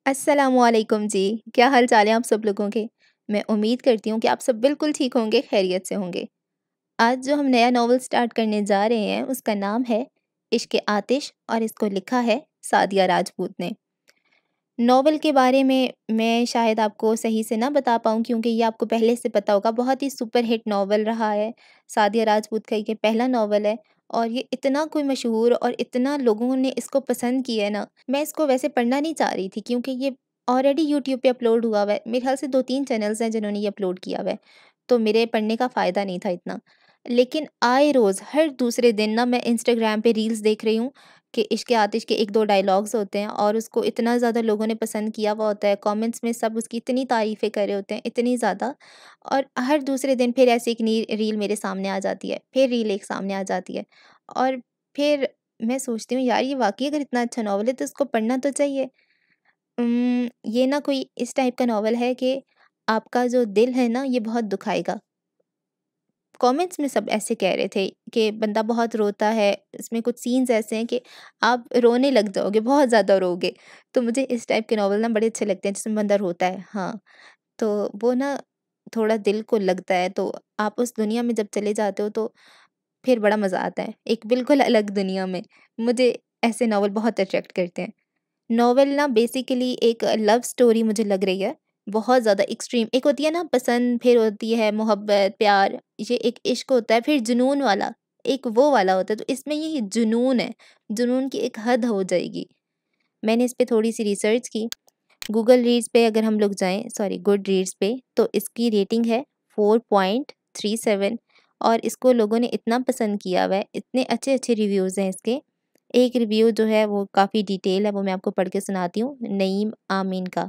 السلام علیکم جی، کیا حال چال ہیں آپ سب لوگوں کے؟ میں امید کرتی ہوں کہ آپ سب بالکل ٹھیک ہوں گے، خیریت سے ہوں گے۔ آج جو ہم نیا ناول سٹارٹ کرنے جا رہے ہیں، اس کا نام ہے عشق آتش اور اس کو لکھا ہے سعدیہ راجپوت نے۔ ناول کے بارے میں شاید آپ کو صحیح سے نہ بتا پاؤں کیونکہ یہ آپ کو پہلے سے پتہ ہوگا، بہت ہی سپر ہٹ ناول رہا ہے۔ سعدیہ راجپوت کا یہ پہلا ناول ہے اور یہ اتنا کوئی مشہور اور اتنا لوگوں نے اس کو پسند کیا ہے نا، میں اس کو ویسے پڑھنا نہیں چاہ رہی تھی کیونکہ یہ آلریڈی یوٹیوب پہ اپلوڈ ہوا ہوا ہے۔ میرے خیال سے 2-3 چینلز ہیں جنہوں نے یہ اپلوڈ کیا ہوا ہے، تو میرے پڑھنے کا فائدہ نہیں تھا اتنا۔ لیکن آئے روز ہر دوسرے دن نا میں انسٹاگرام پہ ریلز دیکھ رہی ہوں کہ عشق آتش کے 1-2 ڈائلاگز ہوتے ہیں اور اس کو اتنا زیادہ لوگوں نے پسند کیا ہوا ہوتا ہے، کامنٹس میں سب اس کی اتنی تعریفیں کر رہے ہوتے ہیں، اتنی زیادہ۔ اور ہر دوسرے دن پھر ایسے ایک نئی ریل میرے سامنے آ جاتی ہے، پھر ریل ایک سامنے آ جاتی ہے، اور پھر میں سوچتی ہوں یار یہ واقعی اگر اتنا اچھا ناول ہے تو اس کو پڑھنا تو چاہیے۔ یہ نا کوئی اس ٹائپ کا ناول ہے کہ آپ کا جو دل ہے نا یہ بہت دکھائے گا۔ کامنٹس میں سب ایسے کہہ رہے تھے کہ بندہ بہت روتا ہے، اس میں کچھ سینز ایسے ہیں کہ آپ رونے لگ جاؤ گے، بہت زیادہ رو گے۔ تو مجھے اس ٹائپ کے ناول نا بڑے اچھے لگتے ہیں جس میں بندہ روتا ہے، ہاں۔ تو وہ نا تھوڑا دل کو لگتا ہے، تو آپ اس دنیا میں جب چلے جاتے ہو تو پھر بڑا مزہ آتا ہے، ایک بالکل الگ دنیا میں۔ مجھے ایسے ناول بہت اٹریکٹ کرتے ہیں۔ ناول نا بیسیکلی ایک لو سٹوری مجھے لگ رہی ہے، بہت زیادہ ایکسٹریم۔ ایک ہوتی ہے نا پسند، پھر ہوتی ہے محبت، پیار، یہ ایک عشق ہوتا ہے، پھر جنون والا، ایک وہ والا ہوتا ہے۔ تو اس میں یہ جنون ہے، جنون کی ایک حد ہو جائے گی۔ میں نے اس پہ تھوڑی سی ریسرچ کی، گوگل ریڈز پہ اگر ہم لوگ جائیں، سوری گڈ ریڈز پہ، تو اس کی ریٹنگ ہے 4.37 اور اس کو لوگوں نے اتنا پسند کیا ہوا ہے، اتنے اچھے اچھے ریویوز ہیں اس کے۔ ایک ریویو جو ہے وہ کافی ڈیٹیل ہے، وہ میں آپ کو پڑھ کے سناتی ہوں، نعیم آمین کا۔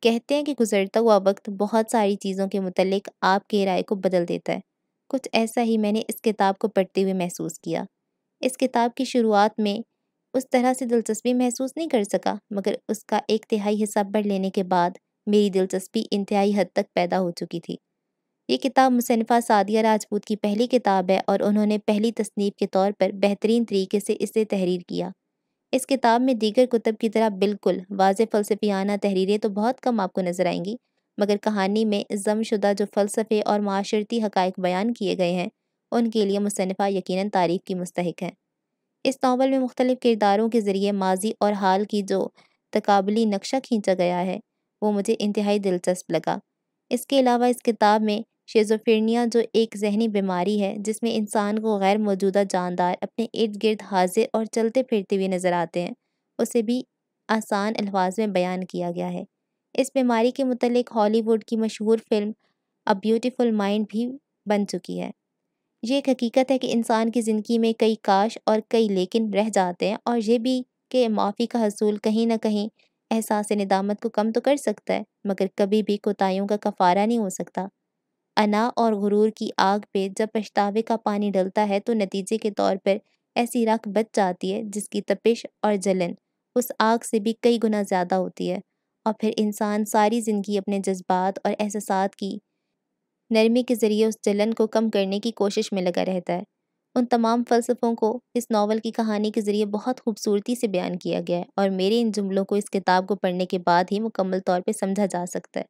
کہتے ہیں کہ گزرتا ہوا وقت بہت ساری چیزوں کے متعلق آپ کے رائے کو بدل دیتا ہے۔ کچھ ایسا ہی میں نے اس کتاب کو پڑھتے ہوئے محسوس کیا۔ اس کتاب کی شروعات میں اس طرح سے دلچسپی محسوس نہیں کر سکا، مگر اس کا 1/3 حصہ پڑھ لینے کے بعد میری دلچسپی انتہائی حد تک پیدا ہو چکی تھی۔ یہ کتاب مصنفہ سعدیہ راجپوت کی پہلی کتاب ہے اور انہوں نے پہلی تصنیف کے طور پر بہترین طریقے سے اسے تحریر کیا۔ اس کتاب میں دیگر کتب کی طرح بالکل واضح فلسفیانہ تحریریں تو بہت کم آپ کو نظر آئیں گی، مگر کہانی میں ضم شدہ جو فلسفے اور معاشرتی حقائق بیان کیے گئے ہیں، ان کے لیے مصنفہ یقیناً تعریف کی مستحق ہے۔ اس ناول میں مختلف کرداروں کے ذریعے ماضی اور حال کی جو تقابلی نقشہ کھینچا گیا ہے، وہ مجھے انتہائی دلچسپ لگا۔ اس کے علاوہ اس کتاب میں شیزوفرینیا، جو ایک ذہنی بیماری ہے جس میں انسان کو غیر موجودہ جاندار اپنے ارد گرد حاضر اور چلتے پھرتے ہوئے نظر آتے ہیں، اسے بھی آسان الفاظ میں بیان کیا گیا ہے۔ اس بیماری کے متعلق ہالی ووڈ کی مشہور فلم اے بیوٹیفل مائنڈ بھی بن چکی ہے۔ یہ ایک حقیقت ہے کہ انسان کی زندگی میں کئی کاش اور کئی لیکن رہ جاتے ہیں، اور یہ بھی کہ معافی کا حصول کہیں نہ کہیں احساس ندامت کو کم تو کر سکتا ہے، مگر کبھی بھی کوتاہیوں کا کفارہ نہیں ہو سکتا۔ انا اور غرور کی آگ پہ جب پچھتاوے کا پانی ڈلتا ہے تو نتیجے کے طور پر ایسی راکھ بچ جاتی ہے جس کی تپش اور جلن اس آگ سے بھی کئی گنا زیادہ ہوتی ہے، اور پھر انسان ساری زندگی اپنے جذبات اور احساسات کی نرمی کے ذریعے اس جلن کو کم کرنے کی کوشش میں لگا رہتا ہے۔ ان تمام فلسفوں کو اس ناول کی کہانی کے ذریعے بہت خوبصورتی سے بیان کیا گیا ہے، اور میرے ان جملوں کو اس کتاب کو پڑھنے کے بعد ہی مکمل طور پہ سمجھا جا سکتا ہے۔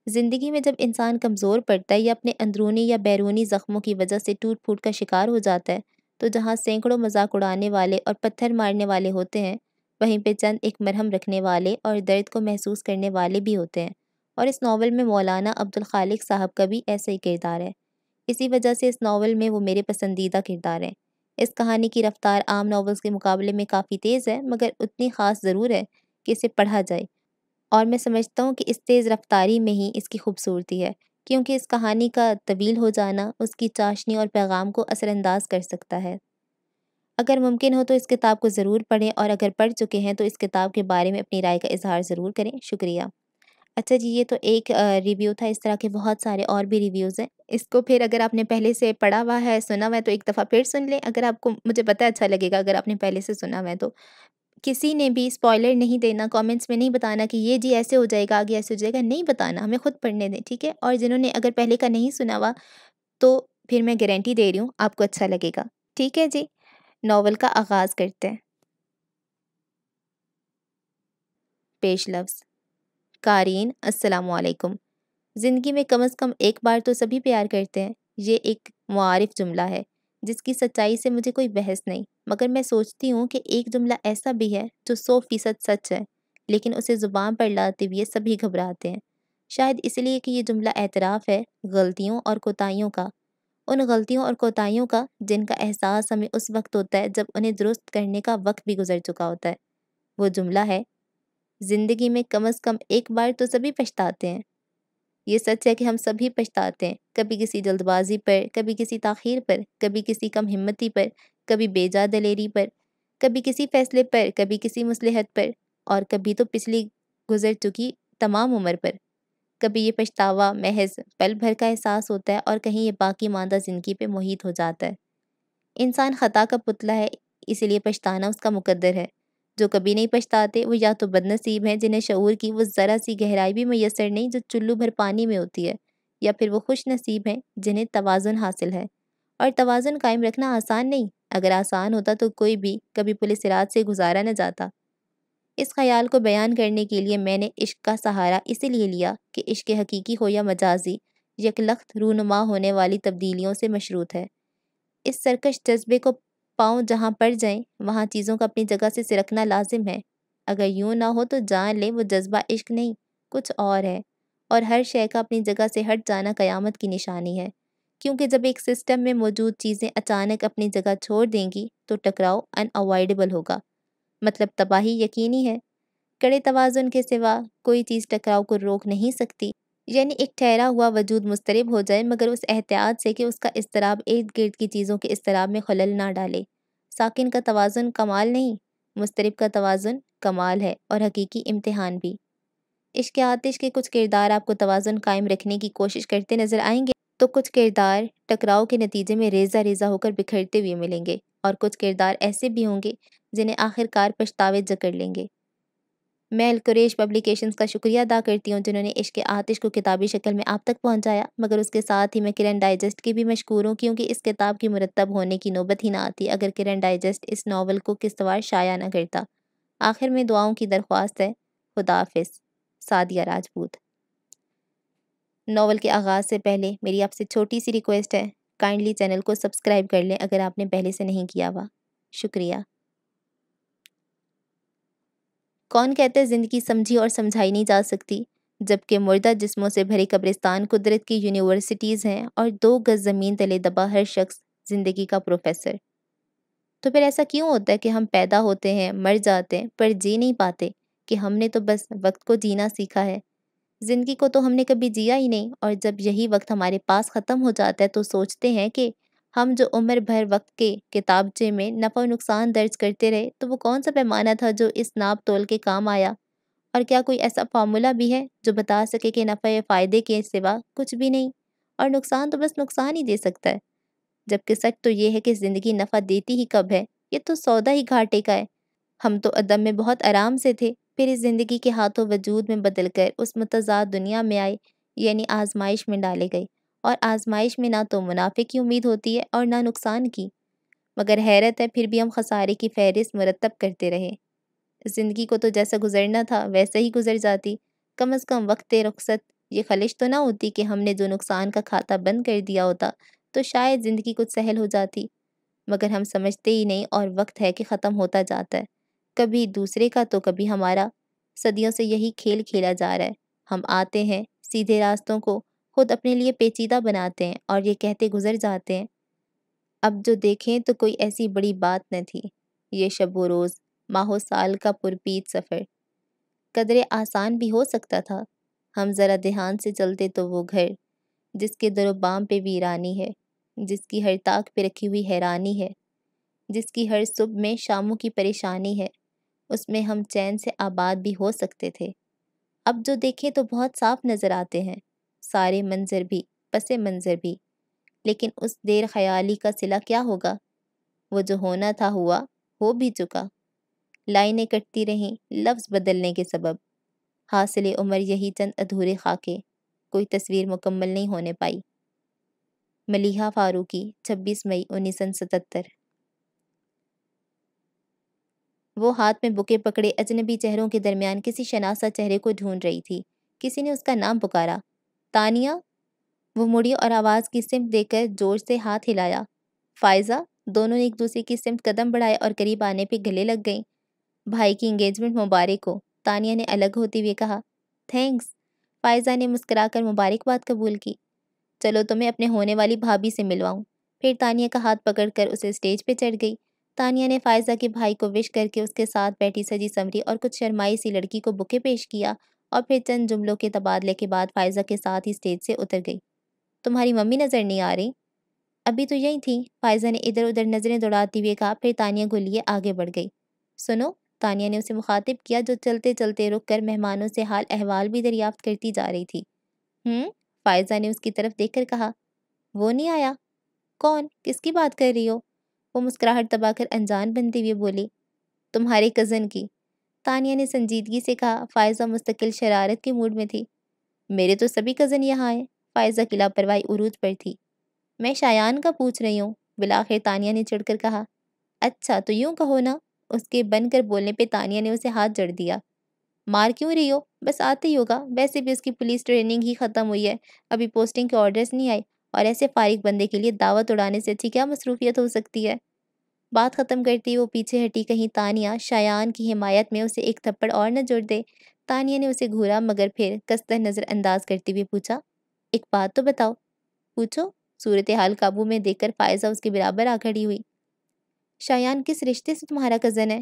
زندگی میں جب انسان کمزور پڑتا ہے یا اپنے اندرونی یا بیرونی زخموں کی وجہ سے ٹوٹ پھوٹ کا شکار ہو جاتا ہے، تو جہاں سینکڑوں مذاق اڑانے والے اور پتھر مارنے والے ہوتے ہیں، وہیں پہ چند ایک مرہم رکھنے والے اور درد کو محسوس کرنے والے بھی ہوتے ہیں، اور اس ناول میں مولانا عبدالخالق صاحب کا بھی ایسا ہی کردار ہے۔ اسی وجہ سے اس ناول میں وہ میرے پسندیدہ کردار ہیں۔ اس کہانی کی رفتار عام ناولز کے مقابلے میں کافی تیز ہے، مگر اتنی خاص ضرور ہے کہ اسے پڑھا جائے، اور میں سمجھتا ہوں کہ اس تیز رفتاری میں ہی اس کی خوبصورتی ہے، کیونکہ اس کہانی کا طویل ہو جانا اس کی چاشنی اور پیغام کو اثر انداز کر سکتا ہے۔ اگر ممکن ہو تو اس کتاب کو ضرور پڑھیں، اور اگر پڑھ چکے ہیں تو اس کتاب کے بارے میں اپنی رائے کا اظہار ضرور کریں۔ شکریہ۔ اچھا جی، یہ تو ایک ریویو تھا، اس طرح کے بہت سارے اور بھی ریویوز ہیں۔ اس کو پھر اگر آپ نے پہلے سے پڑھا ہوا ہے، سنا ہوا ہے، تو ایک دفعہ پھر سن لیں، اگر آپ کو، مجھے پتہ ہے اچھا لگے گا اگر آپ نے پہلے سے سنا ہوا ہے تو۔ کسی نے بھی اسپوائلر نہیں دینا، کامنٹس میں نہیں بتانا کہ یہ جی ایسے ہو جائے گا، آگے ایسے ہو جائے گا، نہیں بتانا، ہمیں خود پڑھنے دیں، ٹھیک ہے؟ اور جنہوں نے اگر پہلے کا نہیں سنا ہوا تو پھر میں گارنٹی دے رہی ہوں آپ کو اچھا لگے گا، ٹھیک ہے جی؟ ناول کا آغاز کرتے ہیں۔ پیش لفظ۔ قارئین السلام علیکم۔ زندگی میں کم از کم ایک بار تو سبھی پیار کرتے ہیں، یہ ایک معارف جملہ ہے جس کی سچائی سے مجھے کوئی بحث نہیں، مگر میں سوچتی ہوں کہ ایک جملہ ایسا بھی ہے جو 100% سچ ہے، لیکن اسے زبان پر لاتے ہوئے سبھی گھبراتے ہیں۔ شاید اس لیے کہ یہ جملہ اعتراف ہے غلطیوں اور کوتاہیوں کا، ان غلطیوں اور کوتاہیوں کا جن کا احساس ہمیں اس وقت ہوتا ہے جب انہیں درست کرنے کا وقت بھی گزر چکا ہوتا ہے۔ وہ جملہ ہے، زندگی میں کم از کم ایک بار تو سبھی پچھتاتے ہیں۔ یہ سچ ہے کہ ہم سبھی پچھتاتے ہیں، کبھی کسی جلد بازی پر، کبھی کسی تاخیر پر، کبھی کسی کم ہمتی پر، کبھی بے جا دلیری پر، کبھی کسی فیصلے پر، کبھی کسی مصلحت پر، اور کبھی تو پچھلی گزر چکی تمام عمر پر۔ کبھی یہ پچھتاوا محض پل بھر کا احساس ہوتا ہے اور کہیں یہ باقی ماندہ زندگی پہ محیط ہو جاتا ہے۔ انسان خطا کا پتلا ہے، اسی لیے پچھتانا اس کا مقدر ہے۔ جو کبھی نہیں پچھتاتے وہ یا تو بد نصیب ہیں جنہیں شعور کی وہ ذرا سی گہرائی بھی میسر نہیں جو چلو بھر پانی میں ہوتی ہے، یا پھر وہ خوش نصیب ہیں جنہیں توازن حاصل ہے۔ اور توازن قائم رکھنا آسان نہیں، اگر آسان ہوتا تو کوئی بھی کبھی پل صراط سے گزارا نہ جاتا۔ اس خیال کو بیان کرنے کے لیے میں نے عشق کا سہارا اسی لیے لیا کہ عشق حقیقی ہو یا مجازی، یکلخت رونما ہونے والی تبدیلیوں سے مشروط ہے۔ اس سرکش جذبے کو پاؤں جہاں پڑ جائیں وہاں چیزوں کو اپنی جگہ سے سرکنا لازم ہے۔ اگر یوں نہ ہو تو جان لیں وہ جذبہ عشق نہیں، کچھ اور ہے، اور ہر شے کا اپنی جگہ سے ہٹ جانا قیامت کی نشانی ہے، کیونکہ جب ایک سسٹم میں موجود چیزیں اچانک اپنی جگہ چھوڑ دیں گی تو ٹکراؤ ان اوائڈیبل ہوگا، مطلب تباہی یقینی ہے۔ کڑے توازن کے سوا کوئی چیز ٹکراؤ کو روک نہیں سکتی، یعنی ایک ٹھہرا ہوا وجود مضطرب ہو جائے مگر اس احتیاط سے کہ اس کا اضطراب ارد گرد کی چیزوں کے اضطراب میں خلل نہ ڈالے۔ ساکن کا توازن کمال نہیں، مضطرب کا توازن کمال ہے اور حقیقی امتحان بھی۔ عشق آتش کے کچھ کردار آپ کو توازن قائم رکھنے کی کوشش کرتے نظر آئیں گے، تو کچھ کردار ٹکراؤ کے نتیجے میں ریزہ ریزہ ہو کر بکھرتے ہوئے ملیں گے، اور کچھ کردار ایسے بھی ہوں گے جنہیں آخر کار پچھتاوے جکڑ لیں گے۔ میں القریش پبلیکیشنز کا شکریہ ادا کرتی ہوں جنہوں نے عشق آتش کو کتابی شکل میں آپ تک پہنچایا، مگر اس کے ساتھ ہی میں کرن ڈائجسٹ کی بھی مشکور ہوں کیونکہ اس کتاب کی مرتب ہونے کی نوبت ہی نہ آتی اگر کرن ڈائجسٹ اس ناول کو قسطوار شائع نہ کرتا۔ آخر میں دعاؤں کی درخواست ہے۔ خدا حافظ۔ سعدیہ راجپوت۔ ناول کے آغاز سے پہلے میری آپ سے چھوٹی سی ریکویسٹ ہے، کائنڈلی چینل کو سبسکرائب کر لیں اگر آپ نے پہلے سے نہیں کیا ہوا۔ شکریہ۔ کون کہتے زندگی سمجھی اور سمجھائی نہیں جا سکتی، جبکہ مردہ جسموں سے بھرے قبرستان قدرت کی یونیورسٹیز ہیں اور 2 گز زمین تلے دبا ہر شخص زندگی کا پروفیسر۔ تو پھر ایسا کیوں ہوتا ہے کہ ہم پیدا ہوتے ہیں، مر جاتے ہیں، پر جی نہیں پاتے کہ ہم نے تو بس وقت کو جینا سیکھا ہے، زندگی کو تو ہم نے کبھی جیا ہی نہیں، اور جب یہی وقت ہمارے پاس ختم ہو جاتا ہے تو سوچتے ہیں کہ ہم جو عمر بھر وقت کے کتابچے میں نفع و نقصان درج کرتے رہے تو وہ کون سا پیمانہ تھا جو اس ناپ تول کے کام آیا، اور کیا کوئی ایسا فارمولا بھی ہے جو بتا سکے کہ نفع یا فائدے کے سوا کچھ بھی نہیں، اور نقصان تو بس نقصان ہی دے سکتا ہے، جبکہ سچ تو یہ ہے کہ زندگی نفع دیتی ہی کب ہے، یہ تو سودا ہی گھاٹے کا ہے۔ ہم تو عدم میں بہت آرام سے تھے، پھر اس زندگی کے ہاتھوں وجود میں بدل کر اس متضاد دنیا میں آئے، یعنی آزمائش میں ڈالے گئے، اور آزمائش میں نہ تو منافع کی امید ہوتی ہے اور نہ نقصان کی، مگر حیرت ہے پھر بھی ہم خسارے کی فہرست مرتب کرتے رہے۔ زندگی کو تو جیسا گزرنا تھا ویسا ہی گزر جاتی، کم از کم وقت رخصت یہ خلش تو نہ ہوتی کہ ہم نے جو نقصان کا کھاتا بند کر دیا ہوتا تو شاید زندگی کچھ سہل ہو جاتی، مگر ہم سمجھتے ہی نہیں، اور وقت ہے کہ ختم ہوتا جاتا ہے، کبھی دوسرے کا تو کبھی ہمارا۔ صدیوں سے یہی کھیل کھیلا جا رہا ہے، ہم آتے ہیں سیدھے راستوں کو خود اپنے لیے پیچیدہ بناتے ہیں اور یہ کہتے گزر جاتے ہیں اب جو دیکھیں تو کوئی ایسی بڑی بات نہ تھی، یہ شب و روز ماہ و سال کا پرپیچ سفر قدرے آسان بھی ہو سکتا تھا، ہم ذرا دھیان سے چلتے تو وہ گھر جس کے در و بام پہ ویرانی ہے، جس کی ہر طاق پہ رکھی ہوئی حیرانی ہے، جس کی ہر صبح میں شاموں کی پریشانی ہے، اس میں ہم چین سے آباد بھی ہو سکتے تھے۔ اب جو دیکھیں تو بہت صاف نظر آتے ہیں سارے منظر بھی، پس منظر بھی، لیکن اس دیر خیالی کا صلہ کیا ہوگا؟ وہ جو ہونا تھا ہوا، ہو بھی چکا۔ لائنیں کٹتی رہیں لفظ بدلنے کے سبب، حاصل عمر یہی چند ادھورے خاکے، کوئی تصویر مکمل نہیں ہونے پائی۔ ملیحہ فاروقی، 26 مئی 1977۔ وہ ہاتھ میں بکے پکڑے اجنبی چہروں کے درمیان کسی شناسا چہرے کو ڈھونڈ رہی تھی۔ کسی نے اس کا نام پکارا، تانیہ! وہ مڑی اور آواز کی سمت دے کر زور سے ہاتھ ہلایا۔ فائزہ! دونوں نے ایک دوسرے کی سمت قدم بڑھائے اور قریب آنے پہ گلے لگ گئیں۔ بھائی کی انگیجمنٹ مبارک ہو، تانیہ نے الگ ہوتے ہوئے کہا۔ تھینکس، فائزہ نے مسکرا کر مبارکباد قبول کی۔ چلو تمہیں اپنے ہونے والی بھابھی سے ملواؤں۔ پھر تانیہ کا ہاتھ پکڑ کر اسے اسٹیج پہ چڑھ گئی۔ تانیہ نے فائزہ کے بھائی کو وش کر کے اس کے ساتھ بیٹھی سجی سنوری اور کچھ شرمائی سی لڑکی کو بکے پیش کیا اور پھر چند جملوں کے تبادلے کے بعد فائزہ کے ساتھ ہی اسٹیج سے اتر گئی۔ تمہاری ممی نظر نہیں آ رہی؟ ابھی تو یہی تھی، فائزہ نے ادھر ادھر نظریں دوڑاتے ہوئے کہا، پھر تانیہ کو لیے آگے بڑھ گئی۔ سنو، تانیہ نے اسے مخاطب کیا جو چلتے چلتے رک کر مہمانوں سے حال احوال بھی دریافت کرتی جا رہی تھی۔ فائزہ نے اس کی طرف دیکھ کر کہا، وہ نہیں آیا؟ کون؟ کس کی بات کر رہی ہو؟ وہ مسکراہٹ دبا کر انجان بنتے ہوئے بولی، تمہارے کزن کی۔ تانیہ نے سنجیدگی سے کہا۔ فائزہ مستقل شرارت کے موڈ میں تھی۔ میرے تو سبھی کزن یہاں ہیں۔ فائزہ کی لاپرواہی عروج پر تھی۔ میں شایان کا پوچھ رہی ہوں، بالآخر تانیہ نے چڑھ کر کہا۔ اچھا تو یوں کہو نا۔ اس کے بن کر بولنے پہ تانیہ نے اسے ہاتھ جڑ دیا۔ مار کیوں رہی ہو؟ بس آتے ہی ہوگا، ویسے بھی اس کی پولیس ٹریننگ ہی ختم ہوئی ہے، ابھی پوسٹنگ کے آرڈرز نہیں آئے، اور ایسے فارغ بندے کے لیے دعوت اڑانے سے اچھی کیا مصروفیت ہو سکتی ہے؟ بات ختم کرتی وہ پیچھے ہٹی، کہیں تانیہ شایان کی حمایت میں اسے ایک تھپڑ اور نہ جڑ دے۔ تانیہ نے اسے گھورا مگر پھر کستہ نظر انداز کرتے ہوئے پوچھا، ایک بات تو بتاؤ۔ پوچھو۔ صورتحال قابو میں دیکھ کر فائزہ اس کے برابر آ کھڑی ہوئی۔ شایان کس رشتے سے تمہارا کزن ہے؟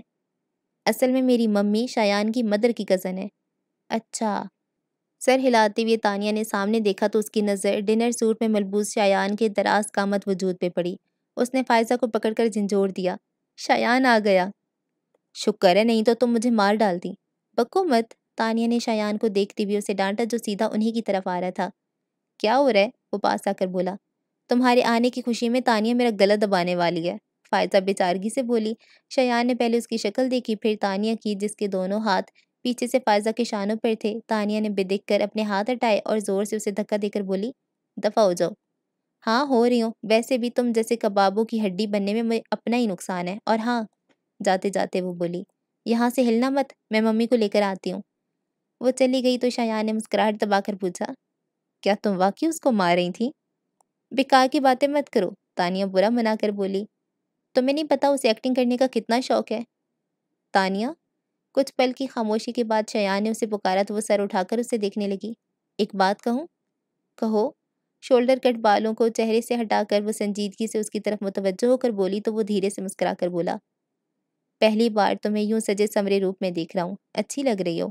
اصل میں میری ممی شایان کی مدر کی کزن ہے۔ اچھا۔ سر ہلاتے ہوئے تانیہ نے سامنے دیکھا تو اس کی نظر ڈنر سوٹ میں ملبوس شایان کے دراز قامت وجود پہ پڑی۔ اس نے فائزہ کو پکڑ کر جھنجھوڑ دیا۔ شایان آ گیا۔ شکر ہے، نہیں تو تم مجھے مار ڈالتی۔ بکو مت، تانیہ نے شایان کو دیکھتے ہوئے اسے ڈانٹا جو سیدھا انہی کی طرف آ رہا تھا۔ کیا ہو رہا ہے؟ وہ پاس آ کر بولا۔ تمہارے آنے کی خوشی میں تانیہ میرا گلا دبانے والی ہے، فائزہ بیچارگی سے بولی۔ شایان نے پہلے اس کی شکل دیکھی، پھر تانیہ کی جس کے دونوں ہاتھ پیچھے سے فائزہ کے شانوں پر تھے۔ تانیہ نے بدک کر اپنے ہاتھ ہٹائے اور زور سے اسے دھکا دے کر بولی، دفع ہو جاؤ۔ ہاں ہو رہی ہوں، ویسے بھی تم جیسے کبابوں کی ہڈی بننے میں مجھے اپنا ہی نقصان ہے، اور ہاں، جاتے جاتے وہ بولی، یہاں سے ہلنا مت، میں ممی کو لے کر آتی ہوں۔ وہ چلی گئی تو شایان نے مسکراہٹ دبا کر پوچھا، کیا تم واقعی اس کو مار رہی تھی؟ بیکار کی باتیں مت کرو، تانیہ برا منا کر بولی۔ تمہیں نہیں پتا اسے ایکٹنگ کرنے کا کتنا شوق ہے؟ تانیہ؟ کچھ پل کی خاموشی کے بعد شایان نے اسے پکارا تو وہ سر اٹھا کر اسے دیکھنے لگی۔ ایک بات کہوں؟ کہو۔ شولڈر کٹ بالوں کو چہرے سے ہٹا کر وہ سنجیدگی سے اس کی طرف متوجہ ہو کر بولی تو وہ دھیرے سے مسکرا کر بولا، پہلی بار تمہیں یوں سجے سمرے روپ میں دیکھ رہا ہوں، اچھی لگ رہی ہو۔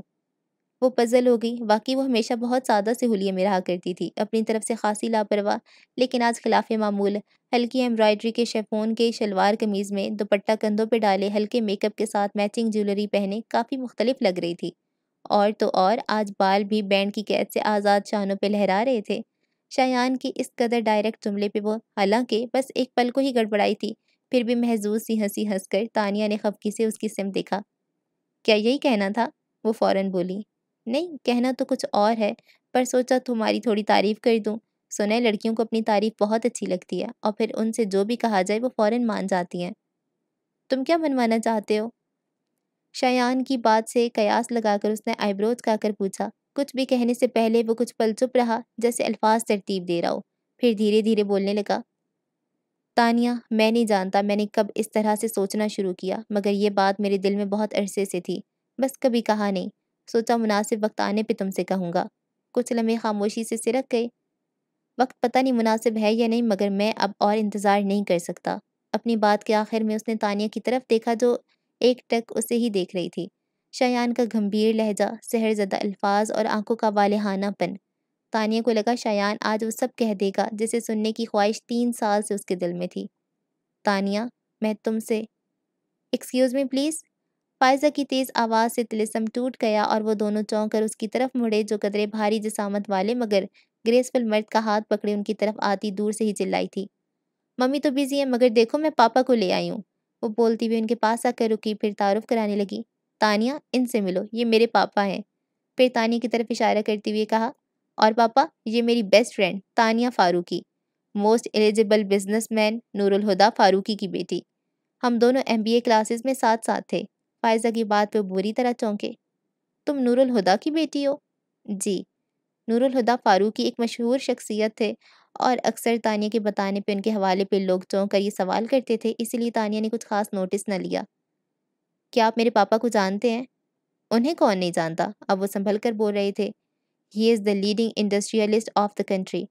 وہ پزل ہو گئی، واقعی وہ ہمیشہ بہت سادہ سے حلیے میں رہا کرتی تھی، اپنی طرف سے خاصی لاپرواہ، لیکن آج خلاف معمول ہلکی ایمبرائڈری کے شیفون کے شلوار قمیض میں دوپٹہ کندھوں پہ ڈالے، ہلکے میک اپ کے ساتھ میچنگ جیولری پہنے کافی مختلف لگ رہی تھی۔ اور تو اور آج بال بھی بینڈ کی قید سے آزاد شانوں پہ لہرا رہے تھے۔ شایان کی اس قدر ڈائریکٹ جملے پہ وہ حالانکہ بس ایک پل کو ہی گڑبڑائی تھی، پھر بھی محظوظ سی ہنسی ہنس کر تانیہ نے خفگی سے اس کی سمت دیکھا۔ کیا یہی کہنا تھا؟ وہ فوراً بولی۔ نہیں، کہنا تو کچھ اور ہے، پر سوچا تمہاری تھوڑی تعریف کر دوں۔ سنا ہے لڑکیوں کو اپنی تعریف بہت اچھی لگتی ہے، اور پھر ان سے جو بھی کہا جائے وہ فوراً مان جاتی ہیں۔ تم کیا بنوانا چاہتے ہو؟ شایان کی بات سے قیاس لگا کر اس نے آئی بروز کا کر پوچھا۔ کچھ بھی کہنے سے پہلے وہ کچھ پل چپ رہا، جیسے الفاظ ترتیب دے رہا ہو، پھر دھیرے دھیرے بولنے لگا۔ تانیہ، میں نہیں جانتا میں نے کب اس طرح سے سوچنا شروع کیا، مگر یہ بات میرے دل میں بہت عرصے سے تھی، بس کبھی کہا نہیں۔ سوچا مناسب وقت آنے پہ تم سے کہوں گا۔ کچھ لمحے خاموشی سے سرک گئے۔ وقت پتہ نہیں مناسب ہے یا نہیں، مگر میں اب اور انتظار نہیں کر سکتا۔ اپنی بات کے آخر میں اس نے تانیہ کی طرف دیکھا جو ایک ٹک اسے ہی دیکھ رہی تھی۔ شایان کا گھمبیر لہجہ، سحر زدہ الفاظ اور آنکھوں کا والہانہ پن۔ تانیہ کو لگا شایان آج وہ سب کہہ دے گا جسے سننے کی خواہش 3 سال سے اس کے دل میں تھی۔ تانیہ، میں تم سے ایکسکیوز می پلیز۔ فائزہ کی تیز آواز سے طلسم ٹوٹ گیا اور وہ دونوں چونک کر اس کی طرف مڑے جو قدرے بھاری جسامت والے مگر گریسفل مرد کا ہاتھ پکڑے ان کی طرف آتی دور سے ہی چلائی تھی، ممی تو بزی ہے مگر دیکھو میں پاپا کو لے آئی ہوں۔ وہ بولتی ہوئی ان کے پاس آ کر رکی، پھر تعارف کرانے لگی، تانیہ ان سے ملو، یہ میرے پاپا ہیں۔ پھر تانیہ کی طرف اشارہ کرتے ہوئے کہا، اور پاپا یہ میری best friend Tania Farooqui, most eligible businessman Noor Alhuda Farooqui کی بیٹی۔ ہم دونوں MBA کلاسز میں ساتھ ساتھ تھے۔ فائزہ کی بات پہ بری طرح چونکے۔ تم نور الہدیٰ کی بیٹی ہو؟ جی۔ نور الہدیٰ فاروقی ایک مشہور شخصیت تھے اور اکثر تانیہ کے بتانے پہ ان کے حوالے پہ لوگ چونک کر یہ سوال کرتے تھے، اسی لیے تانیہ نے کچھ خاص نوٹس نہ لیا۔ کیا آپ میرے پاپا کو جانتے ہیں؟ انہیں کون نہیں جانتا؟ اب وہ سنبھل کر بول رہے تھے۔ He is the leading industrialist of the country.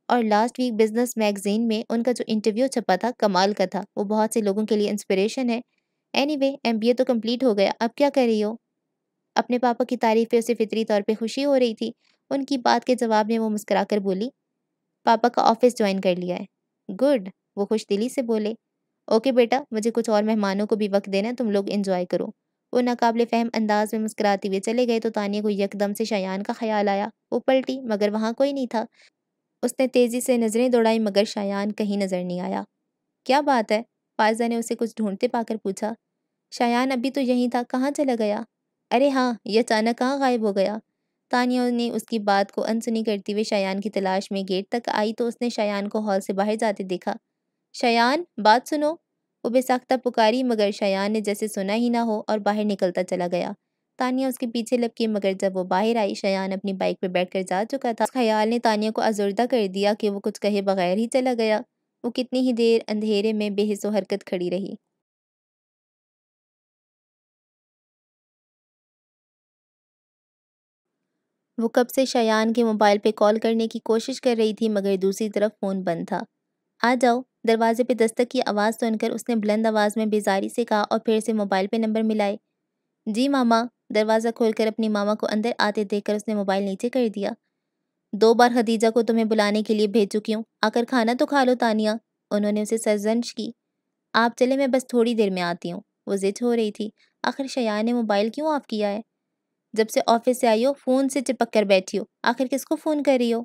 اور لاسٹ ویک بزنس میگزین میں ان کا جو انٹرویو چھپا تھا کمال کا تھا، وہ بہت سے لوگوں کے لیے انسپریشن ہے۔ اینی وے MBA تو کمپلیٹ ہو گیا، اب کیا کر رہی ہو؟ اپنے پاپا کی تعریف پہ اسے فطری طور پہ خوشی ہو رہی تھی۔ ان کی بات کے جواب میں وہ مسکرا کر بولی، پاپا کا آفس جوائن کر لیا ہے۔ گڈ، وہ خوش دلی سے بولے۔ اوکے بیٹا، مجھے کچھ اور مہمانوں کو بھی وقت دینا، تم لوگ انجوائے کرو۔ وہ ناقابل فہم انداز میں مسکراتے ہوئے چلے گئے تو تانیہ کو یکدم سے شایان کا خیال آیا۔ وہ پلٹی مگر وہاں کوئی نہیں تھا۔ اس نے تیزی سے نظریں دوڑائیں مگر شایان کہیں نظر نہیں آیا۔ کیا بات ہے؟ فائزہ نے اسے کچھ ڈھونڈتے پا کر پوچھا۔ شایان ابھی تو یہیں تھا، کہاں چلا گیا؟ ارے ہاں، یہ اچانک کہاں غائب ہو گیا؟ تانیہ نے اس کی بات کو انسنی کرتے ہوئے شایان کی تلاش میں گیٹ تک آئی تو اس نے شایان کو ہال سے باہر جاتے دیکھا۔ شایان، بات سنو! وہ بے ساختہ پکاری مگر شایان نے جیسے سنا ہی نہ ہو اور باہر نکلتا چلا گیا۔ تانیہ اس کے پیچھے لپکی مگر جب وہ باہر آئی شایان اپنی بائک پہ بیٹھ کر جا چکا تھا۔ اس خیال نے تانیہ کو آزردہ کر دیا کہ وہ کچھ کہے بغیر ہی چلا گیا۔ وہ کتنی ہی دیر اندھیرے میں بے حس و حرکت کھڑی رہی۔ وہ کب سے شایان کے موبائل پہ کال کرنے کی کوشش کر رہی تھی مگر دوسری طرف فون بند تھا۔ آ جاؤ! دروازے پہ دستک کی آواز سن کر اس نے بلند آواز میں بیزاری سے کہا اور پھر سے موبائل پہ نمبر ملائے۔ جی ماما! دروازہ کھول کر اپنی ماما کو اندر آتے دیکھ کر اس نے موبائل نیچے کر دیا۔ 2 بار خدیجہ کو تمہیں بلانے کے لیے بھیج چکی ہوں، آ کر کھانا تو کھا لو تانیہ۔ انہوں نے اسے سرزنش کی۔ آپ چلے، میں بس تھوڑی دیر میں آتی ہوں۔ وہ ضد ہو رہی تھی۔ آخر شایان نے موبائل کیوں آف کیا ہے؟ جب سے آفس سے آئی ہو فون سے چپک کر بیٹھی ہو، آخر کس کو فون کر رہی ہو؟